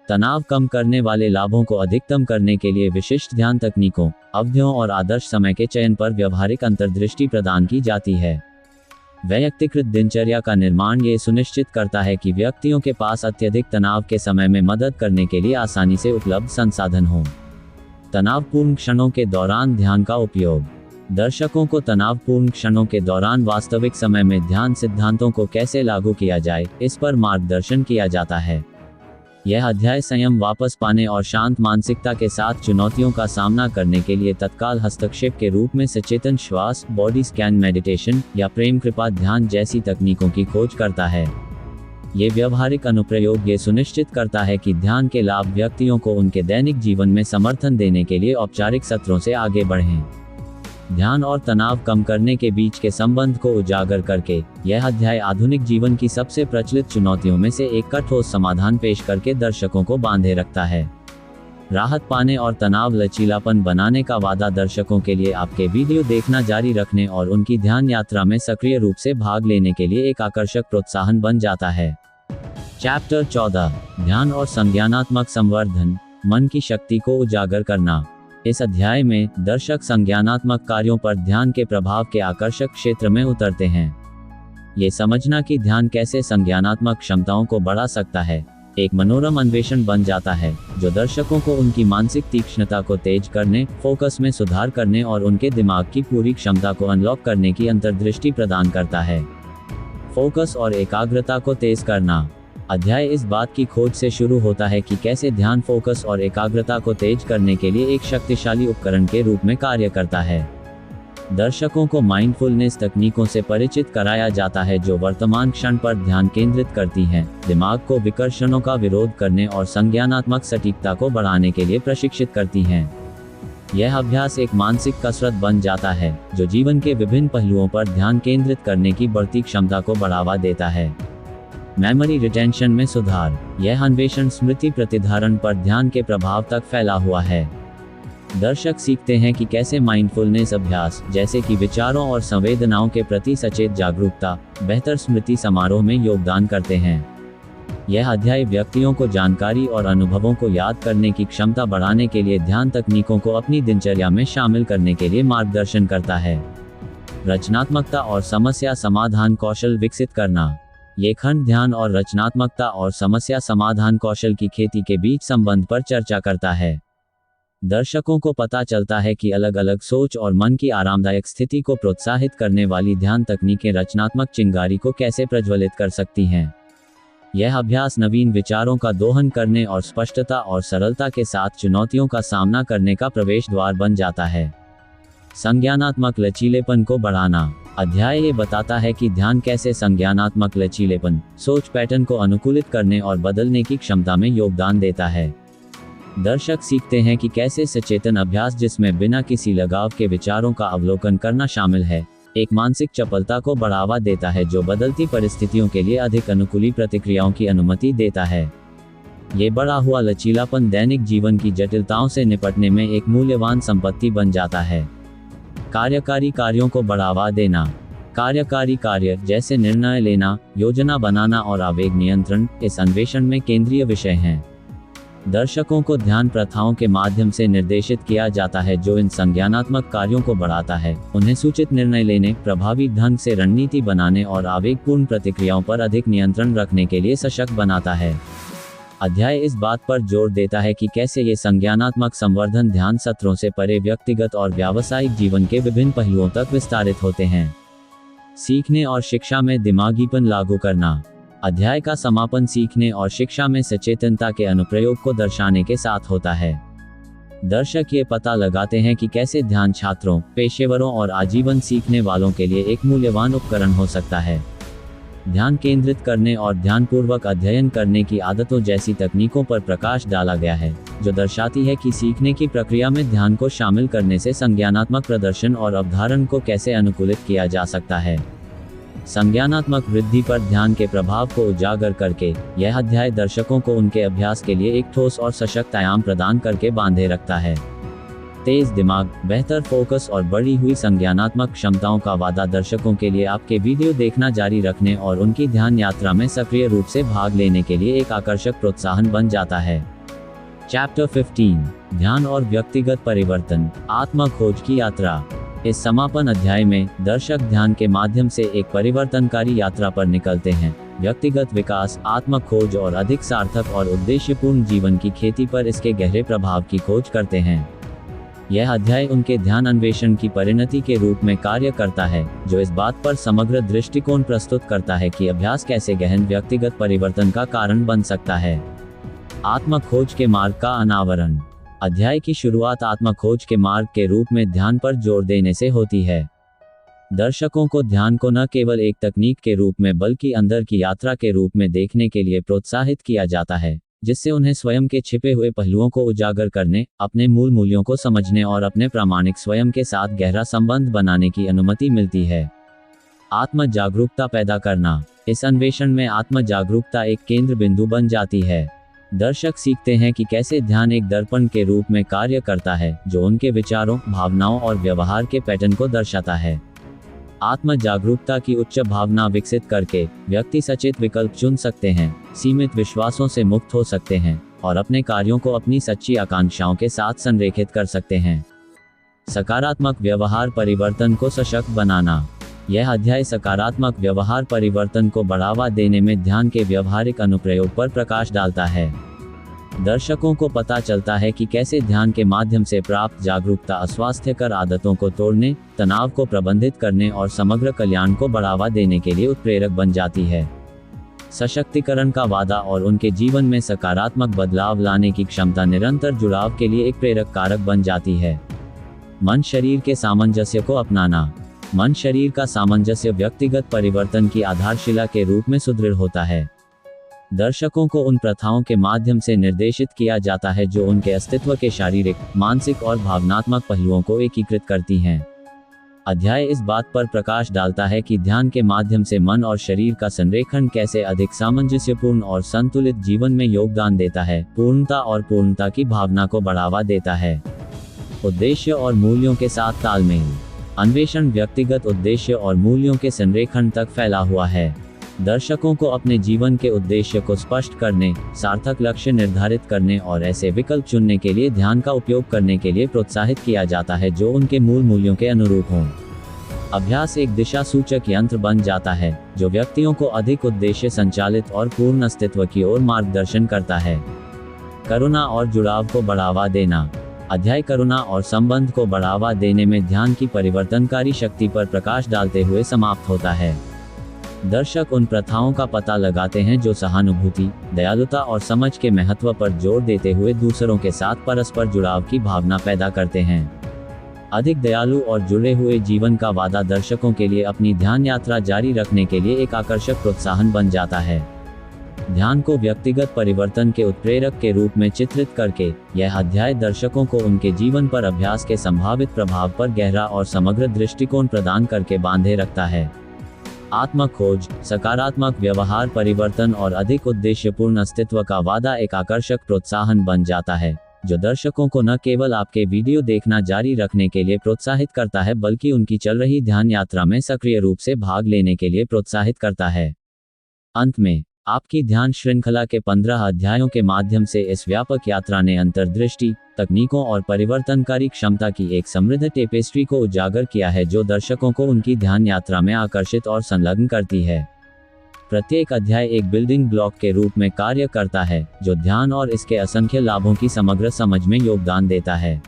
तनाव कम करने वाले लाभों को अधिकतम करने के लिए विशिष्ट ध्यान तकनीकों, अवधियों और आदर्श समय के चयन पर व्यवहारिक अंतर्दृष्टि प्रदान की जाती है। व्यक्तिगत दिनचर्या का निर्माण ये सुनिश्चित करता है कि व्यक्तियों के पास अत्यधिक तनाव के समय में मदद करने के लिए आसानी से उपलब्ध संसाधन हों। तनावपूर्ण क्षणों के दौरान ध्यान का उपयोग। दर्शकों को तनावपूर्ण क्षणों के दौरान वास्तविक समय में ध्यान सिद्धांतों को कैसे लागू किया जाए, इस पर मार्गदर्शन किया जाता है। यह अध्याय संयम वापस पाने और शांत मानसिकता के साथ चुनौतियों का सामना करने के लिए तत्काल हस्तक्षेप के रूप में सचेतन श्वास, बॉडी स्कैन मेडिटेशन या प्रेम कृपा ध्यान जैसी तकनीकों की खोज करता है। ये व्यवहारिक अनुप्रयोग ये सुनिश्चित करता है कि ध्यान के लाभ व्यक्तियों को उनके दैनिक जीवन में समर्थन देने के लिए औपचारिक सत्रों से आगे बढ़ें। ध्यान और तनाव कम करने के बीच के संबंध को उजागर करके यह अध्याय आधुनिक जीवन की सबसे प्रचलित चुनौतियों में से एक का ठोस समाधान पेश करके दर्शकों को बांधे रखता है। राहत पाने और तनाव लचीलापन बनाने का वादा दर्शकों के लिए आपके वीडियो देखना जारी रखने और उनकी ध्यान यात्रा में सक्रिय रूप से भाग लेने के लिए एक आकर्षक प्रोत्साहन बन जाता है। चैप्टर 14, ध्यान और संज्ञानात्मक संवर्धन, मन की शक्ति को उजागर करना। इस अध्याय में दर्शक संज्ञानात्मक कार्यों पर ध्यान के प्रभाव के आकर्षक क्षेत्र में उतरते हैं। ये समझना कि ध्यान कैसे संज्ञानात्मक क्षमताओं को बढ़ा सकता है, एक मनोरम अन्वेषण बन जाता है जो दर्शकों को उनकी मानसिक तीक्ष्णता को तेज करने, फोकस में सुधार करने और उनके दिमाग की पूरी क्षमता को अनलॉक करने की अंतर्दृष्टि प्रदान करता है। फोकस और एकाग्रता को तेज करना। अध्याय इस बात की खोज से शुरू होता है कि कैसे ध्यान फोकस और एकाग्रता को तेज करने के लिए एक शक्तिशाली उपकरण के रूप में कार्य करता है। दर्शकों को माइंडफुलनेस तकनीकों से परिचित कराया जाता है जो वर्तमान क्षण पर ध्यान केंद्रित करती हैं, दिमाग को विकर्षणों का विरोध करने और संज्ञानात्मक सटीकता को बढ़ाने के लिए प्रशिक्षित करती हैं। यह अभ्यास एक मानसिक कसरत बन जाता है जो जीवन के विभिन्न पहलुओं पर ध्यान केंद्रित करने की बढ़ती क्षमता को बढ़ावा देता है। मेमोरी रिटेंशन में सुधार। यह अन्वेषण स्मृति प्रतिधारण पर ध्यान के प्रभाव तक फैला हुआ है। दर्शक सीखते हैं कि कैसे माइंडफुलनेस अभ्यास, जैसे कि विचारों और संवेदनाओं के प्रति सचेत जागरूकता, बेहतर स्मृति समारोह में योगदान करते हैं। यह अध्याय व्यक्तियों को जानकारी और अनुभवों को याद करने की क्षमता बढ़ाने के लिए ध्यान तकनीकों को अपनी दिनचर्या में शामिल करने के लिए मार्गदर्शन करता है। रचनात्मकता और समस्या समाधान कौशल विकसित करना। ये खंड ध्यान और रचनात्मकता और समस्या समाधान कौशल की खेती के बीच संबंध पर चर्चा करता है। दर्शकों को पता चलता है कि अलग अलग सोच और मन की आरामदायक स्थिति को प्रोत्साहित करने वाली ध्यान तकनीकें रचनात्मक चिंगारी को कैसे प्रज्वलित कर सकती हैं। यह अभ्यास नवीन विचारों का दोहन करने और स्पष्टता और सरलता के साथ चुनौतियों का सामना करने का प्रवेश द्वार बन जाता है। संज्ञानात्मक लचीलेपन को बढ़ाना। अध्याय ये बताता है कि ध्यान कैसे संज्ञानात्मक लचीलेपन, सोच पैटर्न को अनुकूलित करने और बदलने की क्षमता में योगदान देता है। दर्शक सीखते हैं कि कैसे सचेतन अभ्यास, जिसमें बिना किसी लगाव के विचारों का अवलोकन करना शामिल है, एक मानसिक चपलता को बढ़ावा देता है जो बदलती परिस्थितियों के लिए अधिक अनुकूली प्रतिक्रियाओं की अनुमति देता है। ये बढ़ा हुआ लचीलापन दैनिक जीवन की जटिलताओं से निपटने में एक मूल्यवान संपत्ति बन जाता है। कार्यकारी कार्यों को बढ़ावा देना। कार्यकारी कार्य जैसे निर्णय लेना, योजना बनाना और आवेग नियंत्रण इस अन्वेषण में केंद्रीय विषय हैं। दर्शकों को ध्यान प्रथाओं के माध्यम से निर्देशित किया जाता है जो इन संज्ञानात्मक कार्यों को बढ़ाता है, उन्हें सूचित निर्णय लेने, प्रभावी ढंग से रणनीति बनाने और आवेगपूर्ण प्रतिक्रियाओं पर अधिक नियंत्रण रखने के लिए सशक्त बनाता है। अध्याय इस बात पर जोर देता है कि कैसे ये संज्ञानात्मक संवर्धन ध्यान सत्रों से परे व्यक्तिगत और व्यावसायिक जीवन के विभिन्न पहलुओं तक विस्तारित होते हैं। सीखने और शिक्षा में दिमागीपन लागू करना। अध्याय का समापन सीखने और शिक्षा में सचेतनता के अनुप्रयोग को दर्शाने के साथ होता है। दर्शक ये पता लगाते हैं कि कैसे ध्यान छात्रों, पेशेवरों और आजीवन सीखने वालों के लिए एक मूल्यवान उपकरण हो सकता है। ध्यान केंद्रित करने और ध्यानपूर्वक अध्ययन करने की आदतों जैसी तकनीकों पर प्रकाश डाला गया है, जो दर्शाती है कि सीखने की प्रक्रिया में ध्यान को शामिल करने से संज्ञानात्मक प्रदर्शन और अवधारण को कैसे अनुकूलित किया जा सकता है। संज्ञानात्मक वृद्धि पर ध्यान के प्रभाव को उजागर करके, यह अध्याय दर्शकों को उनके अभ्यास के लिए एक ठोस और सशक्त आयाम प्रदान करके बांधे रखता है। तेज दिमाग, बेहतर फोकस और बढ़ी हुई संज्ञानात्मक क्षमताओं का वादा दर्शकों के लिए आपके वीडियो देखना जारी रखने और उनकी ध्यान यात्रा में सक्रिय रूप से भाग लेने के लिए एक आकर्षक प्रोत्साहन बन जाता है। चैप्टर 15, ध्यान और व्यक्तिगत परिवर्तन, आत्म खोज की यात्रा। इस समापन अध्याय में दर्शक ध्यान के माध्यम से एक परिवर्तनकारी यात्रा पर निकलते हैं, व्यक्तिगत विकास, आत्म खोज और अधिक सार्थक और उद्देश्यपूर्ण जीवन की खेती पर इसके गहरे प्रभाव की खोज करते हैं। यह अध्याय उनके ध्यान अन्वेषण की परिणति के रूप में कार्य करता है, जो इस बात पर समग्र दृष्टिकोण प्रस्तुत करता है कि अभ्यास कैसे गहन व्यक्तिगत परिवर्तन का कारण बन सकता है। आत्म खोज के मार्ग का अनावरण। अध्याय की शुरुआत आत्म खोज के मार्ग के रूप में ध्यान पर जोर देने से होती है। दर्शकों को ध्यान को न केवल एक तकनीक के रूप में बल्कि अंदर की यात्रा के रूप में देखने के लिए प्रोत्साहित किया जाता है, जिससे उन्हें स्वयं के छिपे हुए पहलुओं को उजागर करने, अपने मूल मूल्यों को समझने और अपने प्रामाणिक स्वयं के साथ गहरा संबंध बनाने की अनुमति मिलती है। आत्म जागरूकता पैदा करना। इस अन्वेषण में आत्म जागरूकता एक केंद्र बिंदु बन जाती है। दर्शक सीखते हैं कि कैसे ध्यान एक दर्पण के रूप में कार्य करता है, जो उनके विचारों, भावनाओं और व्यवहार के पैटर्न को दर्शाता है। आत्म जागरूकता की उच्च भावना विकसित करके व्यक्ति सचेत विकल्प चुन सकते हैं, सीमित विश्वासों से मुक्त हो सकते हैं और अपने कार्यों को अपनी सच्ची आकांक्षाओं के साथ संरेखित कर सकते हैं। सकारात्मक व्यवहार परिवर्तन को सशक्त बनाना। यह अध्याय सकारात्मक व्यवहार परिवर्तन को बढ़ावा देने में ध्यान के व्यवहारिक अनुप्रयोग पर प्रकाश डालता है। दर्शकों को पता चलता है कि कैसे ध्यान के माध्यम से प्राप्त जागरूकता अस्वास्थ्यकर आदतों को तोड़ने, तनाव को प्रबंधित करने और समग्र कल्याण को बढ़ावा देने के लिए उत्प्रेरक बन जाती है। सशक्तिकरण का वादा और उनके जीवन में सकारात्मक बदलाव लाने की क्षमता निरंतर जुड़ाव के लिए एक प्रेरक कारक बन जाती है। मन शरीर के सामंजस्य को अपनाना। मन शरीर का सामंजस्य व्यक्तिगत परिवर्तन की आधारशिला के रूप में सुदृढ़ होता है। दर्शकों को उन प्रथाओं के माध्यम से निर्देशित किया जाता है जो उनके अस्तित्व के शारीरिक, मानसिक और भावनात्मक पहलुओं को एकीकृत करती हैं। अध्याय इस बात पर प्रकाश डालता है कि ध्यान के माध्यम से मन और शरीर का संरेखण कैसे अधिक सामंजस्यपूर्ण और संतुलित जीवन में योगदान देता है, पूर्णता और पूर्णता की भावना को बढ़ावा देता है। उद्देश्य और मूल्यों के साथ तालमेल। अन्वेषण व्यक्तिगत उद्देश्य और मूल्यों के संरेखण तक फैला हुआ है। दर्शकों को अपने जीवन के उद्देश्य को स्पष्ट करने, सार्थक लक्ष्य निर्धारित करने और ऐसे विकल्प चुनने के लिए ध्यान का उपयोग करने के लिए प्रोत्साहित किया जाता है जो उनके मूल मूल्यों के अनुरूप हों। अभ्यास एक दिशा सूचक यंत्र बन जाता है जो व्यक्तियों को अधिक उद्देश्य संचालित और पूर्ण अस्तित्व की ओर मार्गदर्शन करता है। करुणा और जुड़ाव को बढ़ावा देना। अध्याय करुणा और संबंध को बढ़ावा देने में ध्यान की परिवर्तनकारी शक्ति पर प्रकाश डालते हुए समाप्त होता है। दर्शक उन प्रथाओं का पता लगाते हैं जो सहानुभूति, दयालुता और समझ के महत्व पर जोर देते हुए दूसरों के साथ परस्पर जुड़ाव की भावना पैदा करते हैं। अधिक दयालु और जुड़े हुए जीवन का वादा दर्शकों के लिए अपनी ध्यान यात्रा जारी रखने के लिए एक आकर्षक प्रोत्साहन बन जाता है। ध्यान को व्यक्तिगत परिवर्तन के उत्प्रेरक के रूप में चित्रित करके यह अध्याय दर्शकों को उनके जीवन पर अभ्यास के संभावित प्रभाव पर गहरा और समग्र दृष्टिकोण प्रदान करके बांधे रखता है। आत्म खोज, सकारात्मक व्यवहार परिवर्तन और अधिक उद्देश्यपूर्ण अस्तित्व का वादा एक आकर्षक प्रोत्साहन बन जाता है जो दर्शकों को न केवल आपके वीडियो देखना जारी रखने के लिए प्रोत्साहित करता है बल्कि उनकी चल रही ध्यान यात्रा में सक्रिय रूप से भाग लेने के लिए प्रोत्साहित करता है। अंत में आपकी ध्यान श्रृंखला के 15 अध्यायों के माध्यम से इस व्यापक यात्रा ने अंतर्दृष्टि, तकनीकों और परिवर्तनकारी क्षमता की एक समृद्ध टेपेस्ट्री को उजागर किया है जो दर्शकों को उनकी ध्यान यात्रा में आकर्षित और संलग्न करती है। प्रत्येक अध्याय एक बिल्डिंग ब्लॉक के रूप में कार्य करता है जो ध्यान और इसके असंख्य लाभों की समग्र समझ में योगदान देता है।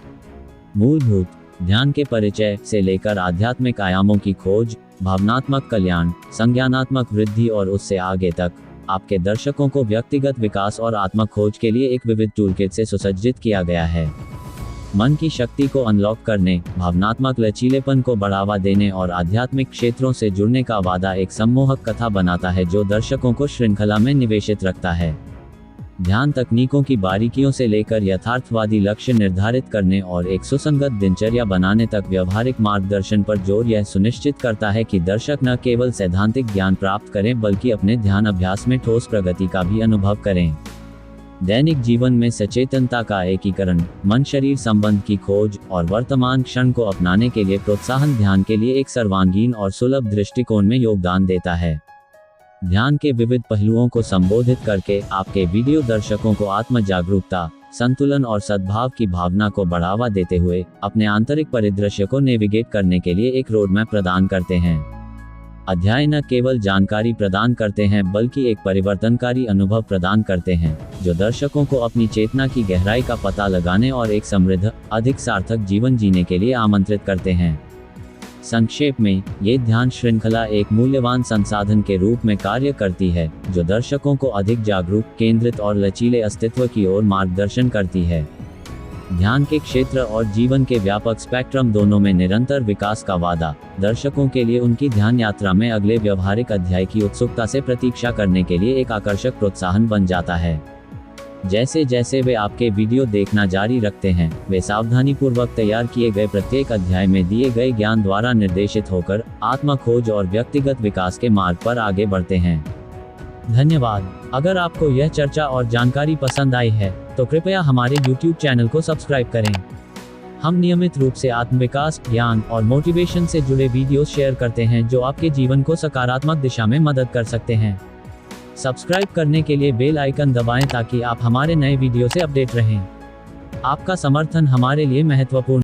मूलभूत ध्यान के परिचय से लेकर आध्यात्मिक आयामों की खोज, भावनात्मक कल्याण, संज्ञानात्मक वृद्धि और उससे आगे तक आपके दर्शकों को व्यक्तिगत विकास और आत्म खोज के लिए एक विविध टूलकिट से सुसज्जित किया गया है। मन की शक्ति को अनलॉक करने, भावनात्मक लचीलेपन को बढ़ावा देने और आध्यात्मिक क्षेत्रों से जुड़ने का वादा एक सम्मोहक कथा बनाता है जो दर्शकों को श्रृंखला में निवेशित रखता है। ध्यान तकनीकों की बारीकियों से लेकर यथार्थवादी लक्ष्य निर्धारित करने और एक सुसंगत दिनचर्या बनाने तक व्यावहारिक मार्गदर्शन पर जोर यह सुनिश्चित करता है कि दर्शक न केवल सैद्धांतिक ज्ञान प्राप्त करें बल्कि अपने ध्यान अभ्यास में ठोस प्रगति का भी अनुभव करें। दैनिक जीवन में सचेतनता का एकीकरण, मन शरीर संबंध की खोज और वर्तमान क्षण को अपनाने के लिए प्रोत्साहन ध्यान के लिए एक सर्वांगीण और सुलभ दृष्टिकोण में योगदान देता है। ध्यान के विविध पहलुओं को संबोधित करके आपके वीडियो दर्शकों को आत्म जागरूकता, संतुलन और सद्भाव की भावना को बढ़ावा देते हुए अपने आंतरिक परिदृश्य को नेविगेट करने के लिए एक रोडमैप प्रदान करते हैं। अध्याय न केवल जानकारी प्रदान करते हैं बल्कि एक परिवर्तनकारी अनुभव प्रदान करते हैं जो दर्शकों को अपनी चेतना की गहराई का पता लगाने और एक समृद्ध, अधिक सार्थक जीवन जीने के लिए आमंत्रित करते हैं। संक्षेप में, ये ध्यान श्रृंखला एक मूल्यवान संसाधन के रूप में कार्य करती है जो दर्शकों को अधिक जागरूक, केंद्रित और लचीले अस्तित्व की ओर मार्गदर्शन करती है। ध्यान के क्षेत्र और जीवन के व्यापक स्पेक्ट्रम दोनों में निरंतर विकास का वादा दर्शकों के लिए उनकी ध्यान यात्रा में अगले व्यवहारिक अध्याय की उत्सुकता से प्रतीक्षा करने के लिए एक आकर्षक प्रोत्साहन बन जाता है। जैसे जैसे वे आपके वीडियो देखना जारी रखते हैं, वे सावधानीपूर्वक तैयार किए गए प्रत्येक अध्याय में दिए गए ज्ञान द्वारा निर्देशित होकर आत्म खोज और व्यक्तिगत विकास के मार्ग पर आगे बढ़ते हैं। धन्यवाद। अगर आपको यह चर्चा और जानकारी पसंद आई है तो कृपया हमारे YouTube चैनल को सब्सक्राइब करें। हम नियमित रूप से आत्मविकास, ज्ञान और मोटिवेशन से जुड़े वीडियोस शेयर करते हैं जो आपके जीवन को सकारात्मक दिशा में मदद कर सकते हैं। सब्सक्राइब करने के लिए बेल आइकन दबाएं ताकि आप हमारे नए वीडियो से अपडेट रहें। आपका समर्थन हमारे लिए महत्वपूर्ण